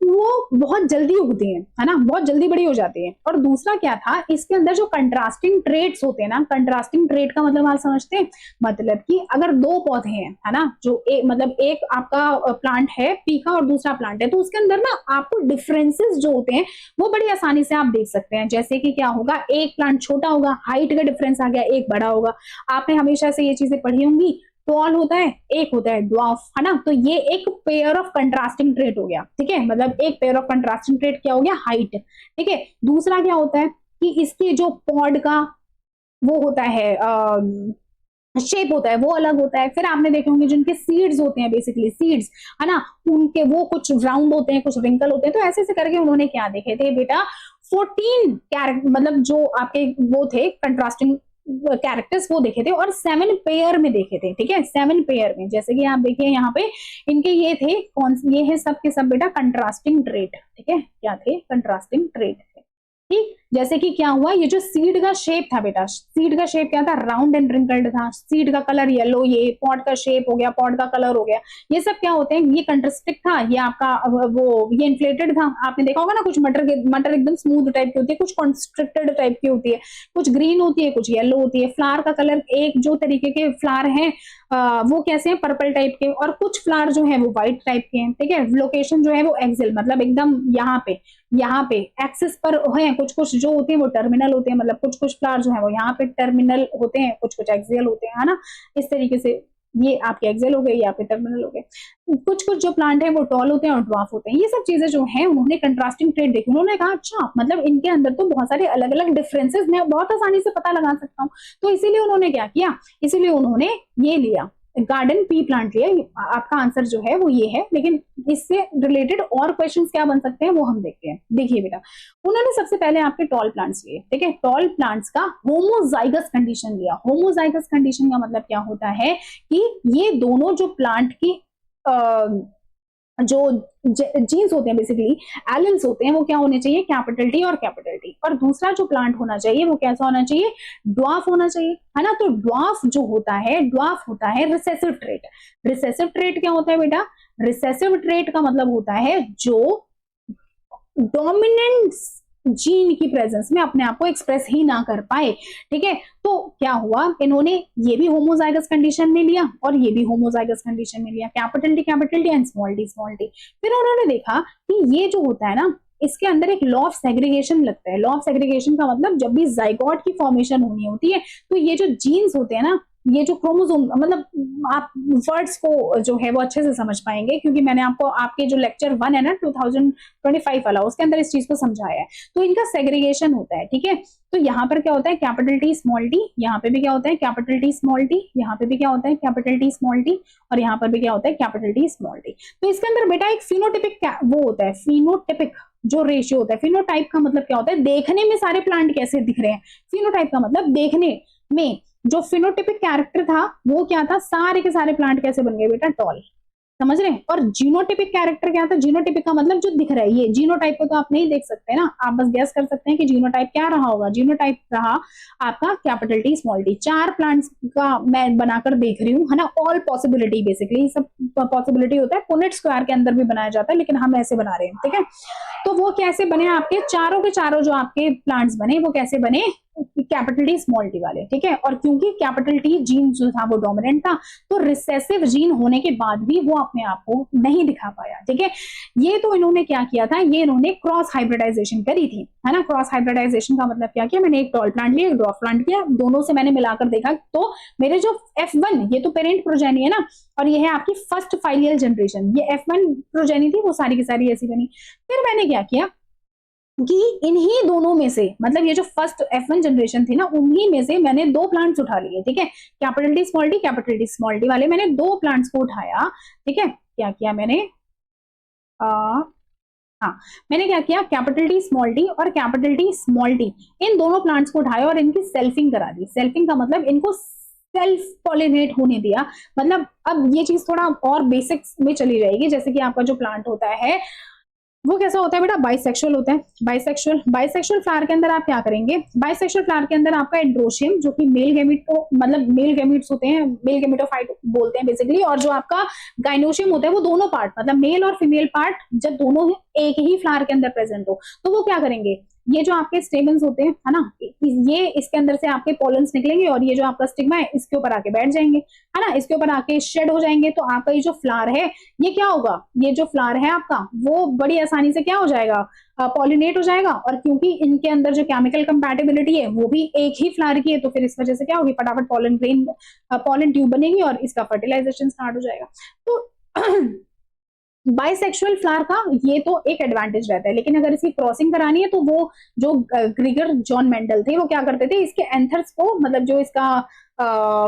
वो बहुत जल्दी उगती हैं, है ना, बहुत जल्दी बड़ी हो जाती है। और दूसरा क्या था, इसके अंदर जो कंट्रास्टिंग ट्रेट्स होते हैं ना, कंट्रास्टिंग ट्रेट का मतलब आप समझते हैं, मतलब कि अगर दो पौधे हैं, है ना, जो मतलब एक आपका प्लांट है पी का और दूसरा प्लांट है, तो उसके अंदर ना आपको डिफरेंसेस जो होते हैं वो बड़ी आसानी से आप देख सकते हैं। जैसे कि क्या होगा, एक प्लांट छोटा होगा, हाइट का डिफरेंस आ गया, एक बड़ा होगा। आपने हमेशा से ये चीजें पढ़ी होंगी, टॉल होता है, एक होता है ड्वार्फ, है ना, तो ये एक पेयर ऑफ कंट्रास्टिंग ट्रेट हो गया। ठीक है, मतलब एक पेयर ऑफ कंट्रास्टिंग ट्रेट क्या हो गया, हाइट। ठीक है, दूसरा क्या होता है कि इसके जो पॉड का वो होता है शेप होता है वो अलग होता है। फिर आपने देखे होंगे जिनके सीड्स होते हैं, बेसिकली सीड्स, है ना, उनके वो कुछ राउंड होते हैं, कुछ रिंकल होते हैं। तो ऐसे ऐसे करके उन्होंने क्या देखे थे बेटा, 14 कैरेक्टर, मतलब जो आपके वो थे कंट्रास्टिंग कैरेक्टर्स वो देखे थे, और 7 पेयर में देखे थे। ठीक है, 7 पेयर में, जैसे कि आप देखिए यहाँ पे इनके ये थे, कौन ये है सब के सब बेटा कंट्रास्टिंग ट्रेट। ठीक है, क्या थे, कंट्रास्टिंग ट्रेट। ठीक, जैसे कि क्या हुआ, ये जो सीड का शेप था बेटा, सीड का शेप क्या था, राउंड एंड रिंकल्ड था। सीड का कलर येलो, ये पॉट का शेप हो गया, पॉट का कलर हो गया, ये सब क्या होते हैं, ये कंट्रास्टिक था, ये आपका वो ये इन्फ्लेटेड था। आपने देखा होगा ना, कुछ मटर एकदम स्मूथ टाइप की होती है, कुछ कॉन्स्ट्रिक्टेड टाइप की होती है, कुछ ग्रीन होती है, कुछ येलो होती है। फ्लावर का कलर, एक जो तरीके के फ्लावर हैं वो कैसे हैं, पर्पल टाइप के, और कुछ फ्लावर जो है वो व्हाइट टाइप के हैं। ठीक है, लोकेशन जो है वो एक्सिल, मतलब एकदम यहाँ पे एक्सिस पर है। कुछ कुछ जो होते हैं वो टर्मिनल होते हैं, मतलब कुछ कुछ फ्लावर जो है वो यहाँ पे टर्मिनल होते हैं, कुछ कुछ एक्सियल होते हैं, है ना। इस तरीके से ये आपके एक्सियल हो गए, यहाँ पे टर्मिनल हो गए। कुछ कुछ जो प्लांट है वो टॉल होते हैं और ड्वार्फ होते हैं। ये सब चीजें जो है उन्होंने कंट्रास्टिंग ट्रेट देखी। उन्होंने कहा अच्छा, मतलब इनके अंदर तो बहुत सारे अलग अलग डिफरेंसेस मैं बहुत आसानी से पता लगा सकता हूँ। तो इसीलिए उन्होंने क्या किया, इसीलिए उन्होंने ये लिया, गार्डन पी प्लांट लिया। आपका आंसर जो है वो ये है, लेकिन इससे रिलेटेड और क्वेश्चंस क्या बन सकते हैं वो हम देखते हैं। देखिए बेटा, उन्होंने सबसे पहले आपके टॉल प्लांट्स लिए। ठीक है, टॉल प्लांट्स का होमोजाइगस कंडीशन लिया। होमोजाइगस कंडीशन का मतलब क्या होता है कि ये दोनों जो प्लांट की जो जीन्स होते हैं, बेसिकली एलिल्स होते हैं, वो क्या होने चाहिए, कैपिटल टी और कैपिटल टी। और दूसरा जो प्लांट होना चाहिए वो कैसा होना चाहिए, ड्वार्फ होना चाहिए, है ना। तो ड्वार्फ जो होता है, ड्वार्फ होता है रिसेसिव ट्रेट। रिसेसिव ट्रेट क्या होता है बेटा, रिसेसिव ट्रेट का मतलब होता है जो डोमिनेंट जीन की प्रेजेंस में अपने आप को एक्सप्रेस ही ना कर पाए। ठीक है, तो क्या हुआ, इन्होंने ये भी होमोजाइगस कंडीशन में लिया और ये भी होमोजाइगस कंडीशन में लिया, capital T and small T small T. फिर उन्होंने देखा कि ये जो होता है ना, इसके अंदर एक लॉ ऑफ सेग्रीगेशन लगता है। लॉ ऑफ सेग्रीगेशन का मतलब जब भी जाइगोट की फॉर्मेशन होनी होती है, तो ये जो जीन्स होते हैं ना, ये जो क्रोमोसोम, मतलब आप वर्ड्स को जो है वो अच्छे से समझ पाएंगे, क्योंकि मैंने आपको आपके जो लेक्चर 1 है ना 2025 वाला, उसके अंदर इस चीज को समझाया है। तो इनका सेग्रीगेशन होता है। ठीक है, तो यहाँ पर क्या होता है, कैपिटल टी स्मॉल टी, यहाँ पे भी क्या होता है, कैपिटल टी स्मॉल टी, यहाँ पे भी क्या होता है, कैपिटल टी स्मॉल टी, और यहाँ पर भी क्या होता है, कैपिटल टी स्मॉल टी। तो इसके अंदर बेटा एक फिनोटिपिक वो होता है, फिनोटिपिक जो रेशियो होता है। फिनोटाइप का मतलब क्या होता है, देखने में सारे प्लांट कैसे दिख रहे हैं। फिनोटाइप का मतलब देखने में जो फिनोटिपिक कैरेक्टर था वो क्या था, सारे के सारे प्लांट कैसे बन गए बेटा, टॉल। समझ रहे हैं। और जीनोटिपिक कैरेक्टर क्या था, जीनोटिपिक का मतलब जो दिख रहा है, ये जीनोटाइप को तो आप नहीं देख सकते ना, आप बस गैस कर सकते हैं कि जीनोटाइप क्या रहा होगा। जीनोटाइप रहा आपका capital T small T. 4 plants का मैं बनाकर देख रही हूँ, है ना। ऑल पॉसिबिलिटी, बेसिकली सब पॉसिबिलिटी होता है, पुनेट स्क्वायर के अंदर भी बनाया जाता है, लेकिन हम ऐसे बना रहे हैं। ठीक है, तो वो कैसे बने आपके चारों के चारों जो आपके प्लांट्स बने, वो कैसे बने, कैपिटल टी स्मॉल टी वाले। ठीक है, और क्योंकि कैपिटल टी जीन जो था वो डोमिनेंट था, तो रिसेसिव जीन होने के बाद भी वो अपने आप को नहीं दिखा पाया। ठीक है, ये तो इन्होंने क्या किया था, ये इन्होंने क्रॉस हाइब्रिडाइजेशन करी थी, है ना। क्रॉस हाइब्रिडाइजेशन का मतलब क्या किया, मैंने एक टॉल प्लांट लिया, एक ड्वार्फ प्लांट किया, दोनों से मैंने मिलाकर देखा, तो मेरे जो F1 ये तो पेरेंट प्रोजेनी है ना, और ये है आपकी फर्स्ट फाइलियल जनरेशन, ये F1 प्रोजेनी थी, वो सारी की सारी ऐसी बनी। फिर मैंने क्या किया कि इन्हीं दोनों में से, मतलब ये जो फर्स्ट F1 जनरेशन थी ना, उन्हीं में से मैंने 2 प्लांट्स उठा लिए। ठीक है, कैपिटल टी स्मॉल टी वाले मैंने 2 प्लांट्स को उठाया। ठीक है, क्या किया मैंने, हाँ मैंने क्या किया, कैपिटल टी स्मॉल टी और कैपिटल टी स्मॉल टी, इन दोनों प्लांट्स को उठाया और इनकी सेल्फिंग करा दी। सेल्फिंग का मतलब इनको सेल्फ पॉलिनेट होने दिया। मतलब अब ये चीज थोड़ा और बेसिक्स में चली जाएगी। जैसे कि आपका जो प्लांट होता है वो कैसा होता है बेटा, बाइसेक्सुअल होता है। बाइसेक्सुअल फ्लावर के अंदर आप क्या करेंगे, बाइसेक्सुअल फ्लावर के अंदर आपका एंड्रोशियम, जो कि मेल गैमीट को, मतलब मेल गैमीट्स होते हैं, मेल गैमीटोफाइट बोलते हैं बेसिकली, और जो आपका गाइनोशियम होता है, वो दोनों पार्ट, मतलब मेल और फीमेल पार्ट जब दोनों एक ही फ्लावर के अंदर प्रेजेंट हो, तो वो क्या करेंगे, ये जो आपके स्टेमन्स होते हैं, है ना, ये इसके अंदर से आपके पॉलन्स निकलेंगे और ये जो आपका स्टिग्मा है इसके ऊपर आके बैठ जाएंगे, है ना, इसके ऊपर आके शेड हो जाएंगे। तो आपका ये जो फ्लावर है ये क्या होगा, ये जो फ्लावर है आपका वो बड़ी आसानी से क्या हो जाएगा, पॉलिनेट हो जाएगा। और क्योंकि इनके अंदर जो केमिकल कंपैटिबिलिटी है वो भी एक ही फ्लावर की है, तो फिर इस वजह से क्या होगी, फटाफट पॉलन ग्रेन, पॉलन ट्यूब बनेगी और इसका फर्टिलाइजेशन स्टार्ट हो जाएगा। तो बाइसेक्सुअल फ्लावर का ये तो एक एडवांटेज रहता है, लेकिन अगर इसकी क्रॉसिंग करानी है तो वो जो ग्रीगर जॉन मेंडल थे वो क्या करते थे, इसके एंथर्स को, मतलब जो इसका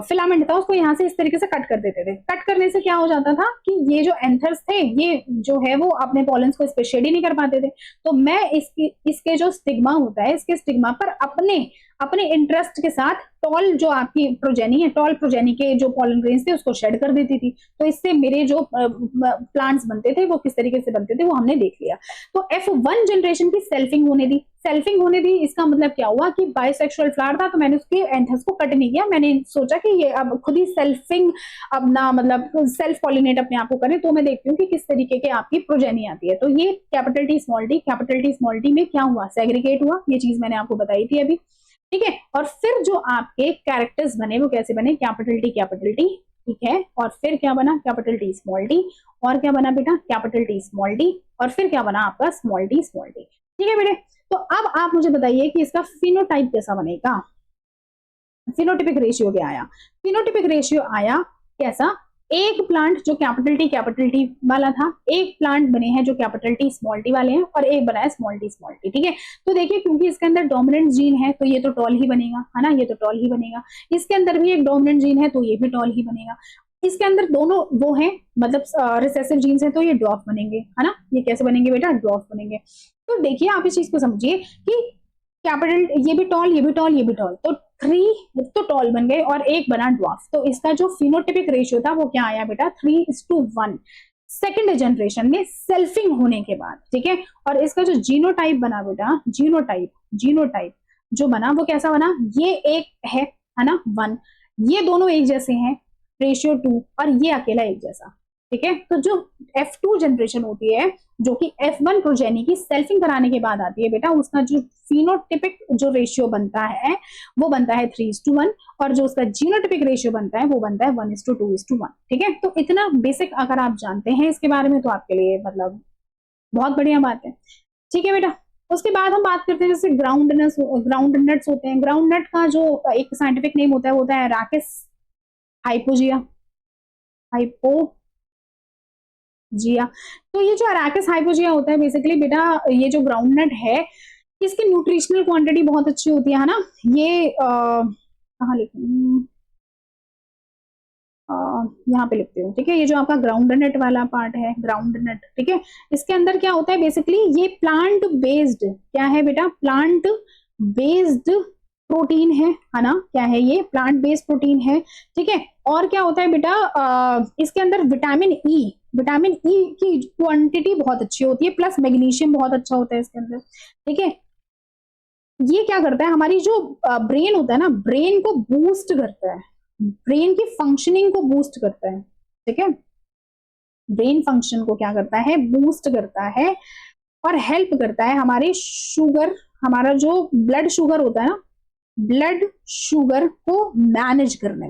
फिलामेंट था उसको यहाँ से इस तरीके से कट कर देते थे। कट करने से क्या हो जाता था कि ये जो एंथर्स थे ये जो है वो अपने पॉलेंस को इस पे शेड ही नहीं कर पाते थे। तो मैं इसके जो स्टिग्मा होता है, इसके स्टिग्मा पर अपने अपने इंटरेस्ट के साथ टॉल जो आपकी प्रोजेनी है, टॉल प्रोजेनी के जो पॉलन ग्रेन्स थे उसको शेड कर देती थी। तो इससे मेरे जो प्लांट्स बनते थे वो किस तरीके से बनते थे वो हमने देख लिया। तो F1 जनरेशन की सेल्फिंग होने दी। सेल्फिंग होने दी इसका मतलब क्या हुआ कि बाइसेक्सुअल फ्लावर था तो मैंने उसके एंथर्स को कट नहीं किया, मैंने सोचा कि ये अब खुद ही सेल्फिंग अपना मतलब सेल्फ पॉलिनेट अपने आप को करें। तो मैं देखती हूँ कि किस तरीके के आपकी प्रोजेनी आती है। तो ये कैपिटल टी स्मॉल टी में क्या हुआ, सेग्रीगेट हुआ। ये चीज मैंने आपको बताई थी अभी, ठीक है। और फिर जो आपके कैरेक्टर्स बने वो कैसे बने, कैपिटल टी, ठीक है। और फिर क्या बना, कैपिटल टी स्मॉल टी, और क्या बना बेटा, कैपिटल टी स्मॉल टी, और फिर क्या बना आपका स्मॉल टी, ठीक है बेटे। तो अब आप मुझे बताइए कि इसका फिनोटाइप कैसा बनेगा। फिनोटिपिक रेशियो क्या आया, फिनोटिपिक रेशियो आया कैसा, एक प्लांट जो कैपिटल टी वाला था, एक प्लांट बने हैं जो कैपिटल टी स्मॉल टी वाले हैं, और एक बना है स्मॉल टी, ठीक है। तो देखिए क्योंकि इसके अंदर डोमिनेंट जीन है तो ये तो टॉल ही बनेगा, है ना, ये तो टॉल ही बनेगा। इसके अंदर भी एक डोमिनेंट जीन है तो ये भी टॉल ही बनेगा। इसके अंदर दोनों वो हैं मतलब रिसेसिव जीन्स हैं तो ये ड्वार्फ बनेंगे, है ना। ये कैसे बनेंगे बेटा, ड्वार्फ बनेंगे। तो देखिए आप इस चीज को समझिए कि कैपिटल ये भी टॉल, ये भी टॉल, ये भी टॉल, तो 3 तो टॉल बन गए और एक बना ड्वार्फ। तो इसका जो फिनोटिपिक रेशियो था वो क्या आया बेटा, 3:1 सेकेंड जनरेशन में सेल्फिंग होने के बाद, ठीक है। और इसका जो जीनोटाइप बना बेटा, जीनोटाइप जो बना वो कैसा बना, ये एक है ना 1, ये दोनों एक जैसे हैं रेशियो 2, और ये अकेला एक जैसा, ठीक है। तो जो F2 जनरेशन होती है जो कि F1 प्रोजेनी की सेल्फिंग कराने के बाद आती है बेटा, उसका जो फिनोटिपिक जो रेशियो बनता है वो बनता है 3:1, और जो उसका जीनोटिपिक रेशियो बनता है वो बनता है 1:2:1, ठीक है। तो इतना बेसिक अगर आप जानते हैं इसके बारे में तो आपके लिए मतलब बहुत बढ़िया बात है, ठीक है बेटा। उसके बाद हम बात करते हैं जैसे ग्राउंड नट्स होते हैं। ग्राउंड नट का जो एक साइंटिफिक नेम होता है वो होता है अराकिस हाइपोजिया, तो ये जो अराकिस हाइपोजिया होता है बेसिकली बेटा, ये जो ग्राउंड नट है इसकी न्यूट्रिशनल क्वांटिटी बहुत अच्छी होती है ना। ये कहाँ लिखूं, यहाँ पे लिखते हो, ठीक है। ये जो आपका ग्राउंड नट वाला पार्ट है, ग्राउंड नट, ठीक है, इसके अंदर क्या होता है बेसिकली, ये प्लांट बेस्ड क्या है बेटा, प्लांट बेस्ड प्रोटीन है ना, क्या है ये, प्लांट बेस्ड प्रोटीन है, ठीक है। और क्या होता है बेटा, इसके अंदर विटामिन ई की क्वांटिटी बहुत अच्छी होती है, प्लस मैग्नीशियम बहुत अच्छा होता है इसके अंदर, ठीक है। ये क्या करता है, हमारी जो ब्रेन होता है ना, ब्रेन को बूस्ट करता है, ब्रेन की फंक्शनिंग को बूस्ट करता है, ठीक है। ब्रेन फंक्शन को क्या करता है, बूस्ट करता है, और हेल्प करता है हमारे शुगर, हमारा जो ब्लड शुगर होता है ना, ब्लड शुगर को मैनेज करने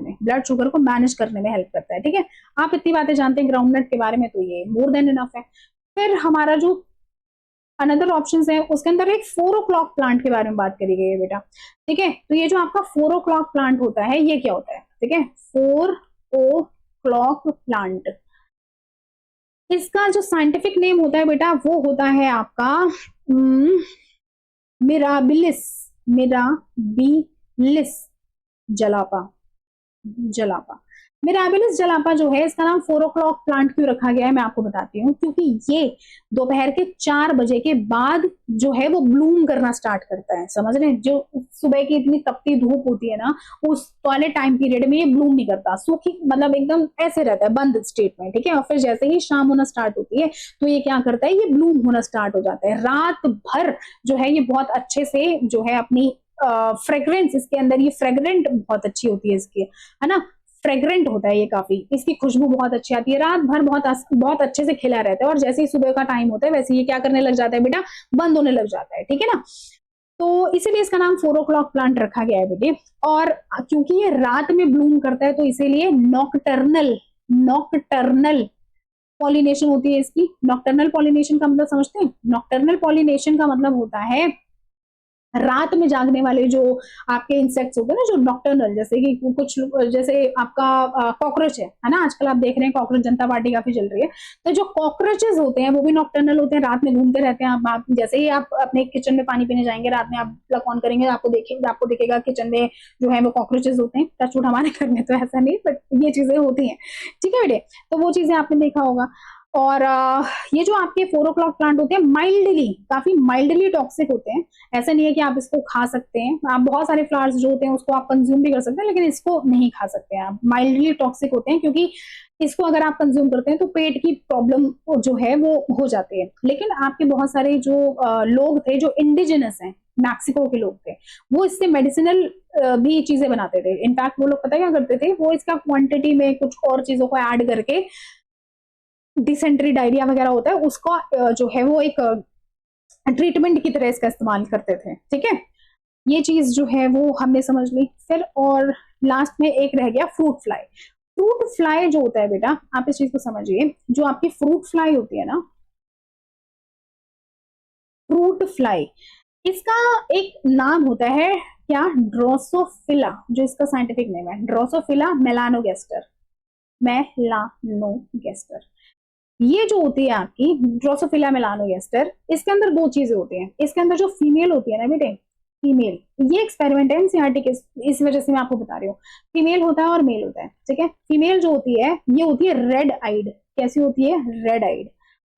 में, हेल्प करता है, ठीक है। आप इतनी बातें जानते हैं ग्राउंडनट के बारे में तो ये मोर देन इनफ है। फिर हमारा जो अनदर ऑप्शंस है उसके अंदर एक 4 o'clock प्लांट के बारे में बात करी गई है बेटा, ठीक है। तो ये जो आपका 4 o'clock प्लांट होता है ये क्या होता है, ठीक है, 4 o'clock प्लांट, इसका जो साइंटिफिक नेम होता है बेटा वो होता है आपका मिराबिलिस जलापा। मिराबिलिस जलापा जो है इसका नाम 4 o'clock प्लांट क्यों रखा गया है मैं आपको बताती हूँ, क्योंकि ये दोपहर के 4 बजे के बाद जो है वो ब्लूम करना स्टार्ट करता है, समझ रहे हैं। जो सुबह की इतनी तपती धूप होती है ना उस वाले टाइम पीरियड में ये ब्लूम नहीं करता, सूखी मतलब एकदम ऐसे रहता है बंद स्टेट में, ठीक है। और फिर जैसे ही शाम होना स्टार्ट होती है तो ये क्या करता है, ये ब्लूम होना स्टार्ट हो जाता है। रात भर जो है ये बहुत अच्छे से जो है अपनी फ्रेग्रेंस, इसके अंदर ये फ्रेग्रेंट बहुत अच्छी होती है इसकी, है ना, फ्रेग्रेंट होता है ये काफी, इसकी खुशबू बहुत अच्छी आती है, रात भर बहुत अच्छे से खिला रहता है, और जैसे ही सुबह का टाइम होता है वैसे ये क्या करने लग जाता है बेटा, बंद होने लग जाता है, ठीक है ना। तो इसीलिए इसका नाम 4 o'clock प्लांट रखा गया है बेटे। और क्योंकि ये रात में ब्लूम करता है तो इसीलिए नॉकटर्नल पॉलिनेशन होती है इसकी। नॉकटर्नल पॉलिनेशन का मतलब समझते हैं, नॉकटर्नल पॉलिनेशन का मतलब होता है रात में जागने वाले जो आपके इंसेक्ट्स होते हैं ना, जो नॉक्टर्नल, जैसे कि कुछ जैसे आपका कॉकरोच है ना, आजकल आप देख रहे हैं कॉकरोच जनता पार्टी काफी चल रही है, तो जो कॉकरोचेस होते हैं वो भी नॉक्टर्नल होते हैं, रात में घूमते रहते हैं। आप जैसे ही आप अपने किचन में पानी पीने जाएंगे, रात में आप प्लग ऑन करेंगे, आपको दिखेगा किचन में जो है वो कॉकरोचेस होते हैं। टचवुड हमारे घर में तो ऐसा नहीं, बट ये चीजें होती हैं, ठीक है बेटे। तो वो चीजें आपने देखा होगा। और ये जो आपके 4 o'clock प्लांट होते हैं, माइल्डली, काफी माइल्डली टॉक्सिक होते हैं। ऐसा नहीं है कि आप इसको खा सकते हैं, आप बहुत सारे फ्लावर्स जो होते हैं उसको आप कंज्यूम भी कर सकते हैं, लेकिन इसको नहीं खा सकते हैं आप। माइल्डली टॉक्सिक होते हैं, क्योंकि इसको अगर आप कंज्यूम करते हैं तो पेट की प्रॉब्लम जो है वो हो जाती है। लेकिन आपके बहुत सारे जो लोग थे जो इंडिजिनस हैं, मैक्सिको के लोग थे, वो इससे मेडिसिनल भी चीजें बनाते थे। इनफैक्ट वो लोग पता क्या करते थे, वो इसका क्वांटिटी में कुछ और चीजों को ऐड करके, डिसेंट्री डायरिया वगैरह होता है उसका जो है वो एक ट्रीटमेंट की तरह इसका इस्तेमाल करते थे, ठीक है। ये चीज जो है वो हमने समझ ली। फिर और लास्ट में एक रह गया फ्रूट फ्लाई। फ्रूट फ्लाई जो होता है बेटा, आप इस चीज को समझिए, जो आपकी फ्रूट फ्लाई होती है ना, फ्रूट फ्लाई, इसका एक नाम होता है क्या, ड्रोसोफिला, जो इसका साइंटिफिक नेम है, ड्रोसोफिला मेलानोगेस्टर, मेलानोगेस्टर। ये जो होती है आपकी ड्रोसोफिला मेलानोगेस्टर, इसके अंदर दो चीजें होती हैं। इसके अंदर जो फीमेल होती है ना बेटे, फीमेल, ये एक्सपेरिमेंट है एनसीईआरटी के, इस वजह से मैं आपको बता रही हूँ। फीमेल होता है और मेल होता है, ठीक है। फीमेल जो होती है ये होती है रेड आइड। कैसी होती है, रेड आइड।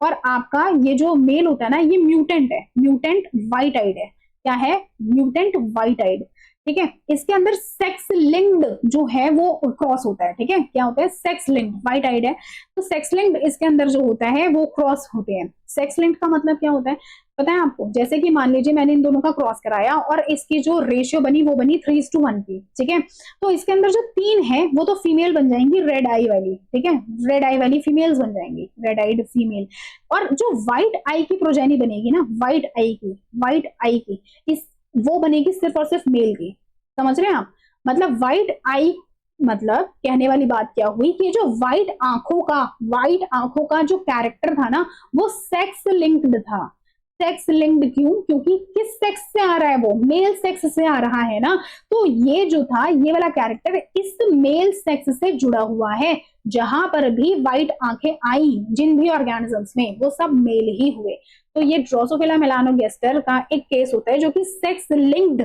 और आपका ये जो मेल होता है ना, ये म्यूटेंट है, म्यूटेंट व्हाइट आइड है। क्या है, म्यूटेंट व्हाइट आइड, ठीक है। इसके अंदर सेक्स लिंक्ड जो है वो क्रॉस होता है, ठीक है। क्या होता है, सेक्स लिंक्ड, व्हाइट आइड है तो सेक्स लिंक्ड इसके अंदर जो होता है वो क्रॉस होते हैं। सेक्स लिंक्ड का मतलब क्या होता है पता है आपको, जैसे कि मान लीजिए मैंने इन दोनों का क्रॉस कराया और इसकी जो रेशियो बनी वो बनी 3:1 की, ठीक है। तो इसके अंदर जो 3 है वो तो फीमेल बन जाएंगी, रेड आई वाली, ठीक है, रेड आई वाली फीमेल्स बन जाएंगी, रेड आइड फीमेल। और जो व्हाइट आई की प्रोजेनी बनेगी ना, व्हाइट आई की, व्हाइट आई की, इस वो बनेगी सिर्फ और सिर्फ मेल की। समझ रहे हैं आप, मतलब व्हाइट आई, मतलब कहने वाली बात क्या हुई कि जो व्हाइट आंखों का जो कैरेक्टर था ना, वो सेक्स लिंक्ड था। सेक्स लिंक्ड क्यों, क्योंकि किस सेक्स से आ रहा है, वो मेल सेक्स से आ रहा है ना, तो ये जो था, ये वाला कैरेक्टर इस मेल सेक्स से जुड़ा हुआ है। जहां पर भी व्हाइट आंखें आई जिन भी ऑर्गेनिजम्स में, वो सब मेल ही हुए। तो ये ड्रोसोफिला मेलानोगेस्टर का एक केस होता है जो कि सेक्स लिंक्ड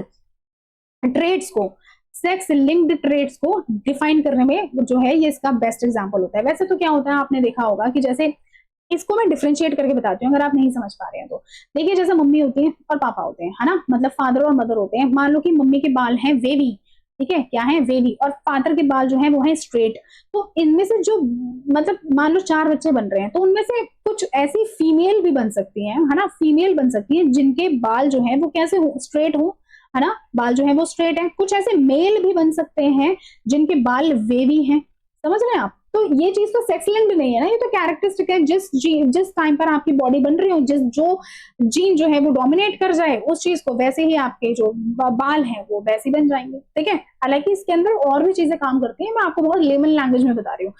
ट्रेड्स को डिफाइन करने में जो है ये इसका बेस्ट एग्जांपल होता है। वैसे तो क्या होता है, आपने देखा होगा कि जैसे इसको मैं डिफरेंशिएट करके बताती हूँ अगर आप नहीं समझ पा रहे हैं तो। देखिए जैसे मम्मी होती है और पापा होते हैं, है ना, मतलब फादर और मदर होते हैं। मान लो कि मम्मी के बाल हैं वेवी, ठीक है, क्या है, वेवी, और फादर के बाल जो है वो है स्ट्रेट। तो इनमें से जो, मतलब मान लो 4 बच्चे बन रहे हैं, तो उनमें से कुछ ऐसी फीमेल भी बन सकती हैं, है ना, फीमेल बन सकती है जिनके बाल जो है वो कैसे हो, स्ट्रेट हो, है ना, बाल जो है वो स्ट्रेट है। कुछ ऐसे मेल भी बन सकते हैं जिनके बाल वेवी हैं। समझ रहे हैं आप, तो ये चीज तो सेक्स लिंक्ड नहीं है ना, ये तो कैरेक्टरिस्टिक है। जिस टाइम पर आपकी बॉडी बन रही हो, जो जीन जो है वो डोमिनेट कर जाए उस चीज को, वैसे ही आपके जो बाल हैं वो वैसे बन जाएंगे, ठीक है। हालांकि इसके अंदर और भी चीजें काम करती हैं, मैं आपको बहुत लेमन लैंग्वेज में बता रही हूँ,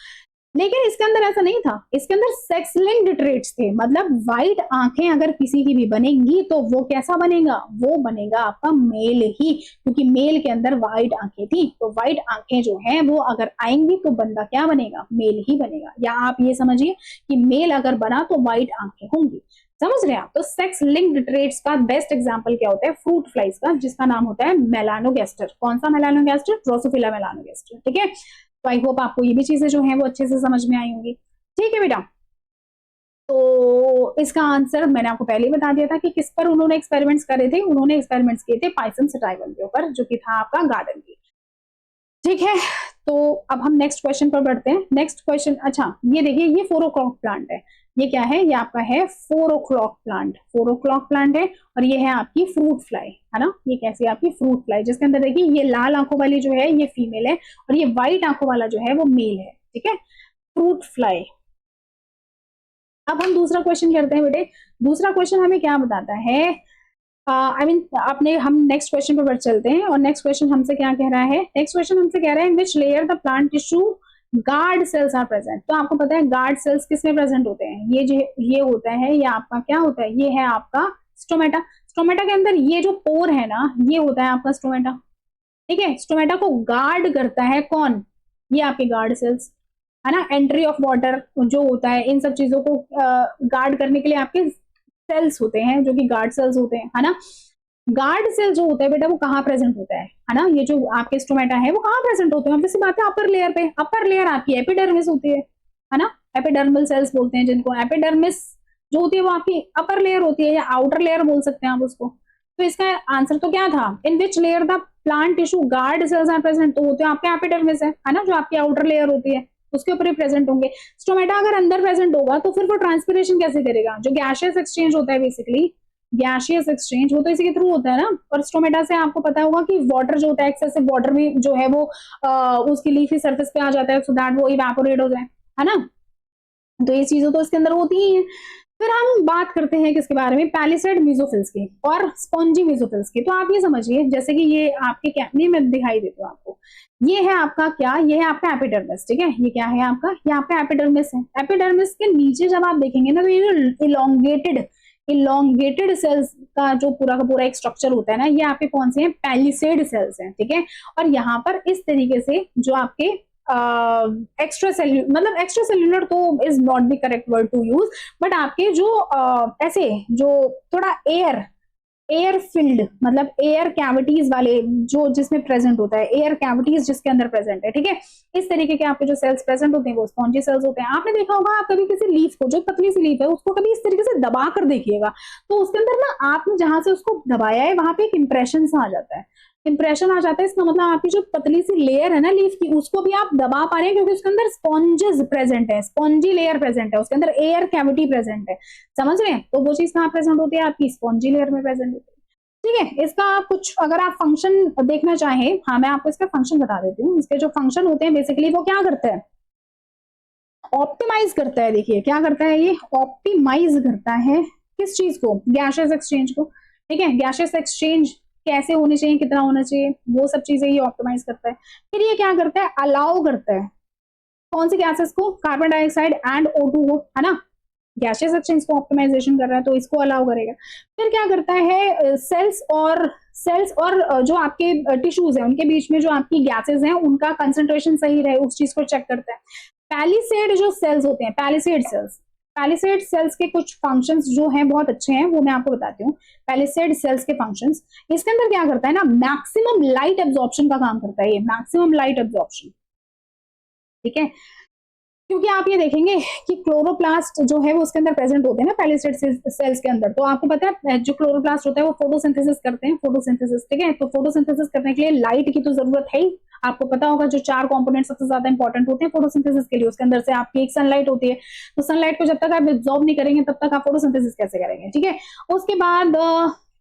लेकिन इसके अंदर ऐसा नहीं था। इसके अंदर सेक्स लिंक्ड ट्रेट्स थे, मतलब व्हाइट आंखें अगर किसी की भी बनेंगी तो वो कैसा बनेगा, वो बनेगा आपका मेल ही, क्योंकि मेल के अंदर व्हाइट आंखें थी। तो व्हाइट आंखें जो हैं वो अगर आएंगी तो बंदा क्या बनेगा, मेल ही बनेगा। या आप ये समझिए कि मेल अगर बना तो व्हाइट आंखें होंगी। समझ रहे हैं आप। तो सेक्स लिंक्ड ट्रेट्स का बेस्ट एग्जांपल क्या होता है, फ्रूट फ्लाइज का, जिसका नाम होता है मेलानोगेस्टर। कौन सा मेलानोगेस्टर, ड्रोसोफिला मेलानोगेस्टर, ठीक है। तो आई होप आपको ये भी चीजें जो है वो अच्छे से समझ में आई होंगी, ठीक है बेटा। तो इसका आंसर मैंने आपको पहले ही बता दिया था कि किस पर उन्होंने एक्सपेरिमेंट्स करे थे। उन्होंने एक्सपेरिमेंट्स किए थे पाइसम सटाइवल के ऊपर, जो कि था आपका गार्डन की, ठीक है। तो अब हम नेक्स्ट क्वेश्चन पर बढ़ते हैं। नेक्स्ट क्वेश्चन, अच्छा ये देखिए, ये 4 o'clock प्लांट है। ये क्या है, ये आपका है 4 o'clock प्लांट, 4 o'clock प्लांट है। और ये है आपकी फ्रूट फ्लाई, है ना, ये कैसी है आपकी फ्रूट फ्लाई, जिसके अंदर देखिए ये लाल आंखों वाली जो है ये फीमेल है और ये व्हाइट आंखों वाला जो है वो मेल है, ठीक है, फ्रूट फ्लाई। अब हम दूसरा क्वेश्चन करते हैं बेटे। दूसरा क्वेश्चन हमें क्या बताता है, आपने, हम नेक्स्ट क्वेश्चन पर बढ़ चलते हैं। और नेक्स्ट क्वेश्चन हमसे क्या कह रहा है, नेक्स्ट क्वेश्चन हमसे कह रहा है which layer the plant tissue guard cells are present. तो आपको पता है गार्ड सेल्स किसमें प्रेजेंट होते हैं, ये जो ये होता है, ये आपका क्या होता है, ये है आपका स्टोमेटा। स्टोमेटा के अंदर ये जो पोर है ना, ये होता है आपका स्टोमेटा, ठीक है। स्टोमेटा को गार्ड करता है कौन? ये आपके गार्ड सेल्स, है ना। एंट्री ऑफ वाटर जो होता है, इन सब चीजों को गार्ड करने के लिए आपके सेल्स होते हैं जो कि गार्ड सेल्स होते हैं, है ना। गार्ड सेल जो होता है बेटा वो कहाँ प्रेजेंट होता है ना। ये जो आपके स्टोमेटा है वो कहाँ प्रेजेंट होते हैं? ऑब्वियसली बात है अपर लेयर पे। अपर लेयर आपकी एपिडर्मिस होती है ना। एपिडर्मल सेल्स बोलते हैं जिनको। एपिडर्मिस जो होती है वो आपकी अपर लेयर होती है, या आउटर लेयर बोल सकते हैं आप उसको। तो इसका आंसर तो क्या था? In which layer the plant tissue guard cells are present. तो होते हैं आपके एपिडर्मिस है ना, जो आपकी आउटर लेयर होती है उसके ऊपर ही प्रेजेंट होंगे। स्टोमेटा अगर अंदर प्रेजेंट होगा तो फिर वो ट्रांसपिरेशन कैसे करेगा? जो गैशियस एक्सचेंज होता है बेसिकली, गैशियस एक्सचेंज वो तो इसी के थ्रू होता है ना। और स्टोमेटा से आपको पता होगा कि वाटर जो होता है, एक्सेसिव वाटर भी जो है वो उसकी लीफी सरफेस पे आ जाता है, सो दैट वो इवेपोरेट हो जाए, है ना। तो ये चीजें तो इसके अंदर होती ही है। फिर हम बात करते हैं किसके बारे में? पैलिसेड मेसोफिल्स की और स्पॉन्जी मेसोफिल्स की। तो आप ये समझिए, जैसे कि ये आपके कैमरे में दिखाई देता है आपको, ये है आपका क्या? ये है आपका एपिडर्मिस, ठीक है। ये क्या है आपका? ये आपका एपिडर्मिस है। एपिडर्मिस के नीचे जब आप देखेंगे ना, तो ये जो इलोंगेटेड सेल्स का जो पूरा का पूरा एक स्ट्रक्चर होता है ना, ये आपके कौन से हैं? पैलिसेड सेल्स हैं, ठीक है। और यहाँ पर इस तरीके से जो आपके एक्स्ट्रा सेल्यूलर, मतलब एक्स्ट्रा सेल्यूलर तो is not the correct word to use, but आपके जो ऐसे जो थोड़ा एयर फिल्ड, मतलब एयर कैविटीज वाले जो जिसमें प्रेजेंट होता है, एयर कैविटीज जिसके अंदर प्रेजेंट है, ठीक है। इस तरीके के आपके जो सेल्स प्रेजेंट होते हैं वो स्पॉन्जी सेल्स होते हैं। आपने देखा होगा, आप कभी किसी लीफ को, जो पतली सी लीफ है उसको कभी इस तरीके से दबा कर देखिएगा, तो उसके अंदर ना आपने जहां से उसको दबाया है वहां पे एक इंप्रेशन सा आ जाता है। इंप्रेशन आ जाता है, इसका मतलब आपकी जो पतली सी लेयर है ना लीफ की, उसको भी आप दबा पा रहे हैं, क्योंकि उसके अंदर स्पॉन्जेस प्रेजेंट है, स्पॉन्जी लेयर प्रेजेंट है, उसके अंदर एयर कैविटी प्रेजेंट है। समझ रहे हैं? तो वो चीज कहाँ प्रेजेंट होती है? आपकी स्पॉन्जी लेयर में प्रेजेंट होती है, ठीक है। इसका कुछ अगर आप फंक्शन देखना चाहें, हाँ मैं आपको इसका फंक्शन बता देती हूँ। इसके जो फंक्शन होते हैं बेसिकली वो क्या करता है? ऑप्टिमाइज करता है। देखिए क्या करता है, ये ऑप्टिमाइज करता है किस चीज को? गैशियस एक्सचेंज को, ठीक है। गैशियस एक्सचेंज कैसे होने चाहिए, कितना होना चाहिए, वो सब चीजें ये ऑप्टिमाइज करता है। फिर ये क्या करता है? अलाउ करता है कौन सी गैसेस को? कार्बन डाइऑक्साइड एंड O2 को, है ना। गैशियस एक्सचेंज को ऑप्टिमाइजेशन कर रहा है तो इसको अलाउ करेगा। फिर क्या करता है? सेल्स और जो आपके टिश्यूज हैं उनके बीच में जो आपकी गैसेस हैं उनका कंसंट्रेशन सही रहे, उस चीज को चेक करता है। पैलिसेड जो सेल्स होते हैं, पैलिसेड सेल्स के कुछ फंक्शंस जो हैं बहुत अच्छे हैं, वो मैं आपको बताती हूँ। पैलिसेड सेल्स के फंक्शंस, इसके अंदर क्या करता है ना, मैक्सिमम लाइट एब्जॉर्प्शन का काम करता है ये, मैक्सिमम लाइट एब्जॉर्प्शन, ठीक है। क्योंकि आप ये देखेंगे कि क्लोरोप्लास्ट जो है वो उसके अंदर प्रेजेंट होते हैं ना पैलिसेड सेल्स के अंदर। तो आपको पता है जो क्लोरोप्लास्ट होता है वो फोटोसिंथेसिस करते हैं, फोटोसिंथेसिस, ठीक है। तो फोटोसिंथेसिस करने के लिए लाइट की तो जरूरत है ही। आपको पता होगा जो 4 कंपोनेंट सबसे ज्यादा इंपॉर्टेंट होते हैं फोटोसिंथेसिस के लिए, उसके अंदर से आपकी एक सनलाइट होती है। तो सनलाइट को जब तक आप एब्जॉर्ब नहीं करेंगे तब तक आप फोटोसिंथेसिस कैसे करेंगे, ठीक है। उसके बाद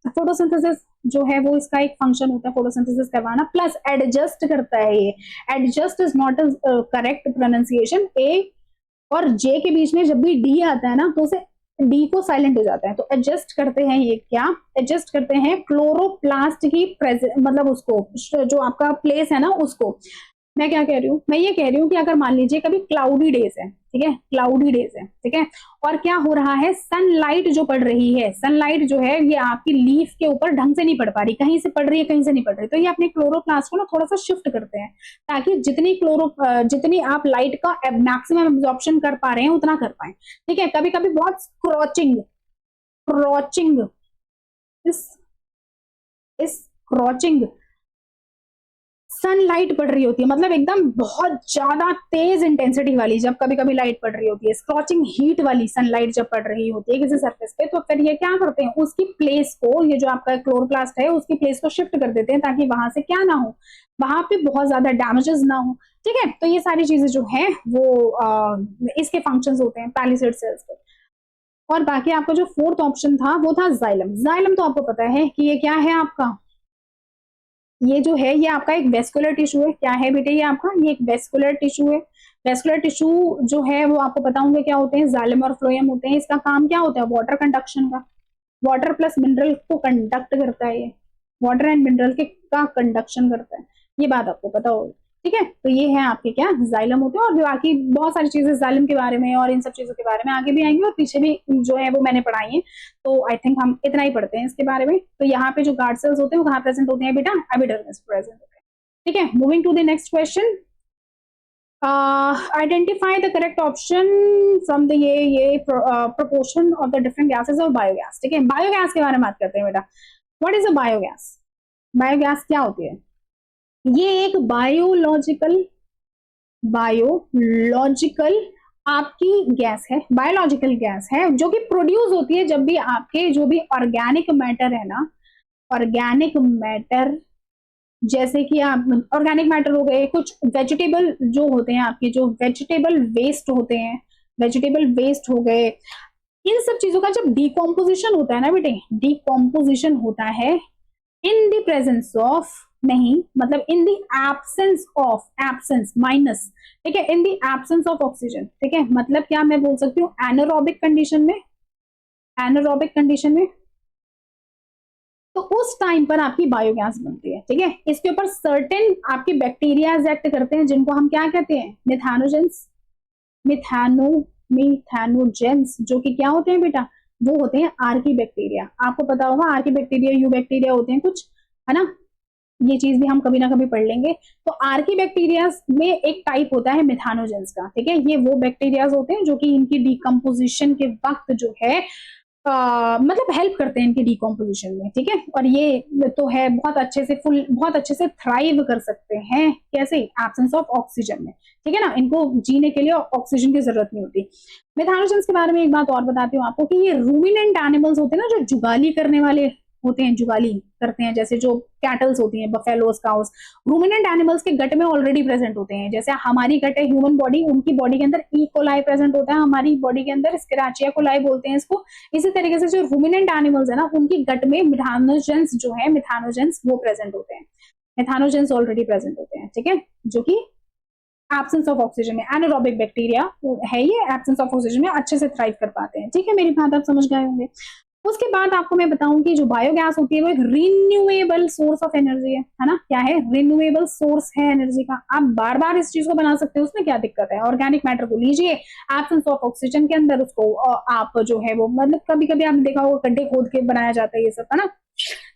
फोटोसिंथेसिस जो है वो इसका एक फंक्शन होता है फोटोसिंथेसिस करवाना, प्लस एडजस्ट करता है ये। Adjust is not correct pronunciation. A और जे के बीच में जब भी डी आता है ना तो उसे डी को साइलेंट हो जाता है। तो एडजस्ट करते हैं, ये क्या एडजस्ट करते हैं? क्लोरोप्लास्ट की मतलब उसको जो आपका प्लेस है ना उसको। मैं क्या कह रही हूँ? मैं ये कह रही हूँ कि अगर मान लीजिए कभी क्लाउडी डेज है, ठीक है, क्लाउडी डेज है, ठीक है, और क्या हो रहा है, सनलाइट जो पड़ रही है, सनलाइट जो है ये आपकी लीफ के ऊपर ढंग से नहीं पड़ पा रही, कहीं से पड़ रही है कहीं से नहीं पड़ रही, तो ये अपने क्लोरोप्लास्ट को ना थोड़ा सा शिफ्ट करते हैं ताकि जितनी आप लाइट का मैक्सिमम एब्जॉर्प्शन कर पा रहे हैं उतना कर पाए, ठीक है। कभी कभी बहुत क्रॉचिंग इस क्रॉचिंग सनलाइट पड़ रही होती है, मतलब एकदम बहुत ज्यादा तेज इंटेंसिटी वाली जब कभी कभी लाइट पड़ रही होती है, स्क्रॉचिंग हीट वाली सनलाइट जब पड़ रही होती है किसी सरफेस पे, तो फिर ये क्या करते हैं, उसकी प्लेस को, ये जो आपका क्लोरोप्लास्ट है उसकी प्लेस को शिफ्ट कर देते हैं ताकि वहां से क्या ना हो, वहां पे बहुत ज्यादा डैमेजेस ना हो, ठीक है। तो ये सारी चीजें जो है वो इसके फंक्शंस होते हैं पैलिसेड सेल्स के। और बाकी आपका जो फोर्थ ऑप्शन था वो था जाइलम। जाइलम तो आपको पता है कि ये क्या है आपका, ये जो है ये आपका एक वेस्कुलर टिश्यू है। क्या है बेटे? ये आपका ये एक वेस्कुलर टिश्यू है। वेस्कुलर टिश्यू जो है वो आपको पता होंगे क्या होते हैं, जाइलम और फ्लोएम होते हैं। इसका काम क्या होता है? वाटर कंडक्शन का, वाटर प्लस मिनरल को कंडक्ट करता है, ये वाटर एंड मिनरल के का कंडक्शन करता है, ये बात आपको पता होगी, ठीक है, तो ये है आपके क्या जाइलम होते हैं, और बाकी बहुत सारी चीजें जाइलम के बारे में और इन सब चीजों के बारे में आगे भी आएंगे, और पीछे भी जो है वो मैंने पढ़ाई है, तो आई थिंक हम इतना ही पढ़ते हैं इसके बारे में। तो यहाँ पे जो गार्ड सेल्स होते हैं वो कहाँ प्रेजेंट होते हैं बेटा, एपिडर्मिस प्रेजेंट होते हैं। ठीक है, moving to the next question, identify the correct option from the ये proportion of the different gases of biogas. ठीक है, बायोगैस के बारे में बात करते हैं बेटा। What is a biogas? Biogas क्या होती है? ये एक बायोलॉजिकल आपकी गैस है, बायोलॉजिकल गैस है, जो कि प्रोड्यूस होती है जब भी आपके जो भी ऑर्गेनिक मैटर है ना, ऑर्गेनिक मैटर, जैसे कि आप ऑर्गेनिक मैटर हो गए, कुछ वेजिटेबल जो होते हैं आपके, जो वेजिटेबल वेस्ट होते हैं, वेजिटेबल वेस्ट हो गए, इन सब चीजों का जब डिकम्पोजिशन होता है ना बेटे, डिकम्पोजिशन होता है इन द प्रेजेंस ऑफ, नहीं मतलब in the absence of, absence minus, ठीक है, in the absence of oxygen. ठीक है, मतलब क्या मैं बोल सकती हूँ, एनारोबिक कंडीशन में, एनारोबिक कंडीशन में, तो उस टाइम पर आपकी बायोगैस बनती है। ठीक है, इसके ऊपर सर्टेन आपके बैक्टीरिया एक्ट करते हैं, जिनको हम क्या कहते हैं, मिथानोजेंस, मिथानोजेंस, जो कि क्या होते हैं बेटा, वो होते हैं आर्की बैक्टीरिया। आपको पता होगा आर्की बैक्टीरिया, यू बैक्टीरिया होते हैं कुछ, है ना, ये चीज भी हम कभी ना कभी पढ़ लेंगे। तो आर्की बैक्टीरिया में एक टाइप होता है मिथानोजेंस का। ठीक है, ये वो बैक्टीरियाज होते हैं जो कि इनकी डिकम्पोजिशन के वक्त जो है मतलब हेल्प करते हैं इनके डिकम्पोजिशन में। ठीक है, और ये तो है बहुत अच्छे से बहुत अच्छे से थ्राइव कर सकते हैं, कैसे, एब्सेंस ऑफ ऑक्सीजन में। ठीक है ना, इनको जीने के लिए ऑक्सीजन की जरूरत नहीं होती। मिथानोजेंस के बारे में एक बात और बताती हूँ आपको कि ये रूमिनेंट एनिमल्स होते हैं ना, जो जुगाली करने वाले होते हैं, जुगाली करते हैं, जैसे जो कैटल्स होती हैं, बफेलोस, काउस, रूमिनेंट एनिमल्स के गट में ऑलरेडी प्रेजेंट होते हैं। जैसे हमारी गट है ह्यूमन बॉडी, उनकी बॉडी के अंदर ई कोलाई प्रेजेंट होता है, हमारी बॉडी के अंदर स्क्राचिया कोलाई बोलते हैं इसको। इसी तरीके से जो रूमिनेंट एनिमल्स है ना, उनकी गट में मिथानोजेंस जो है, मिथानोजेंस वो प्रेजेंट होते हैं, मिथानोजेंस ऑलरेडी प्रेजेंट होते हैं। ठीक है, जो कि एब्सेंस ऑफ ऑक्सीजन में, एनारोबिक बैक्टीरिया है ये, एब्सेंस ऑफ ऑक्सीजन में अच्छे से थ्राइव कर पाते हैं। ठीक है, मेरी बात आप समझ गए होंगे। उसके बाद आपको मैं बताऊं कि जो बायोगैस होती है वो एक रिन्यूएबल सोर्स ऑफ एनर्जी है ना, क्या है, रिन्यूएबल सोर्स है एनर्जी का। आप बार बार इस चीज को बना सकते हो, उसमें क्या दिक्कत है। ऑर्गेनिक मैटर को लीजिए, एब्सेंस ऑफ ऑक्सीजन के अंदर उसको आप जो है वो, मतलब कभी कभी आपने देखा होगा गड्ढे खोद के बनाया जाता है ये सब, है ना,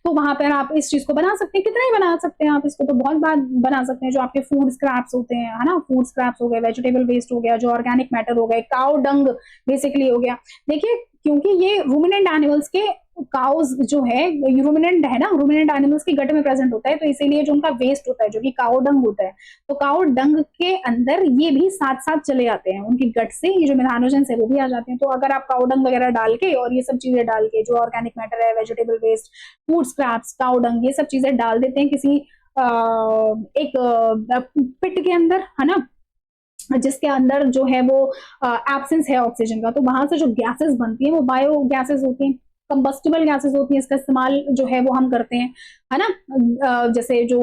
तो वहां पर आप इस चीज को बना सकते हैं। कितना ही बना सकते हैं आप इसको, तो बहुत बार बना सकते हैं। जो आपके फूड स्क्रैप्स होते हैं, है ना, फूड स्क्रैप्स हो गए, वेजिटेबल वेस्ट हो गया, जो ऑर्गेनिक मैटर हो गए, काउ डंग बेसिकली हो गया। देखिए, क्योंकि ये रूमिनेंट एनिमल्स के, काउस जो है रूमिनेंट है ना, रूमिनेंट एनिमल्स के गट में प्रेजेंट होता है, तो इसीलिए जो उनका वेस्ट होता है, जो कि काउ डंग होता है, तो काउ डंग के अंदर ये भी साथ साथ चले जाते हैं, उनकी गट से ये जो मिथानोजेंस है वो भी आ जाते हैं। तो अगर आप काउ डंग वगैरह डाल के और ये सब चीजें डाल के, जो ऑर्गेनिक मैटर है, vegetable waste, food scraps, cow dung, ये सब चीजें डाल देते हैं किसी एक पिट के अंदर, है ना, जिसके अंदर जो है वो एब्सेंस है ऑक्सीजन का, तो वहां से जो गैसेस बनती है वो बायो गैसेस होती हैं, कंबस्टिबल गैसेस होती हैं। इसका इस्तेमाल जो है वो हम करते हैं, है ना, जैसे जो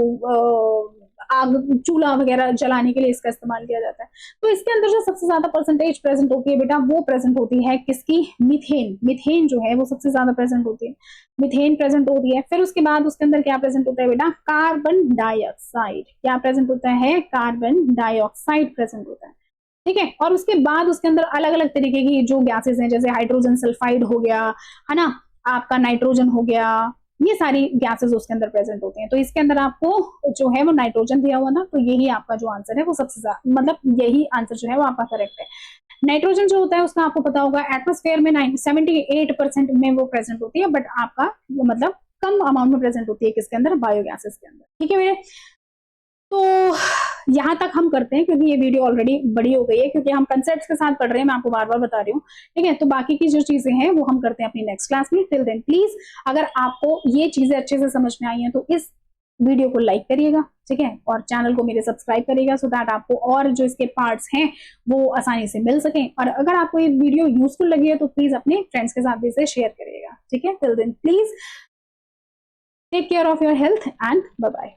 आग, चूल्हा वगैरह जलाने के लिए इसका इस्तेमाल किया जाता है। तो इसके अंदर जो सबसे ज्यादा परसेंटेज प्रेजेंट होती है बेटा, वो प्रेजेंट होती है किसकी, मीथेन। मीथेन जो है वो सबसे ज्यादा प्रेजेंट होती है, मीथेन प्रेजेंट होती है। फिर उसके बाद उसके अंदर क्या प्रेजेंट होता है बेटा, कार्बन डाइऑक्साइड। क्या प्रेजेंट होता है, कार्बन डाइऑक्साइड प्रेजेंट होता है। ठीक है, और उसके बाद उसके अंदर अलग अलग तरीके की जो गैसेस हैं, जैसे हाइड्रोजन सल्फाइड हो गया, है ना, आपका नाइट्रोजन हो गया, ये सारी गैसेस उसके अंदर प्रेजेंट होते हैं। तो इसके अंदर आपको जो है वो नाइट्रोजन दिया हुआ ना, तो यही आपका जो आंसर है वो सबसे ज्यादा, मतलब यही आंसर जो है वो आपका करेक्ट है। नाइट्रोजन जो होता है उसका आपको पता होगा एटमोस्फेयर में 78% में वो प्रेजेंट होती है, बट आपका मतलब कम अमाउंट में प्रेजेंट होती है किसके अंदर, बायोगैसेस के अंदर। ठीक है मेरे, तो यहां तक हम करते हैं, क्योंकि ये वीडियो ऑलरेडी बड़ी हो गई है, क्योंकि हम कंसेप्ट्स के साथ पढ़ रहे हैं, मैं आपको बार बार बता रही हूँ। ठीक है, तो बाकी की जो चीजें हैं वो हम करते हैं अपनी नेक्स्ट क्लास में। टिल देन प्लीज, अगर आपको ये चीजें अच्छे से समझ में आई हैं तो इस वीडियो को लाइक करिएगा, ठीक है, और चैनल को मेरे सब्सक्राइब करिएगा, सो दैट आपको और जो इसके पार्ट्स हैं वो आसानी से मिल सकें। और अगर आपको ये वीडियो यूजफुल लगी है तो प्लीज अपने फ्रेंड्स के साथ भी इसे शेयर करिएगा। ठीक है, till then please take care of your health and bye bye.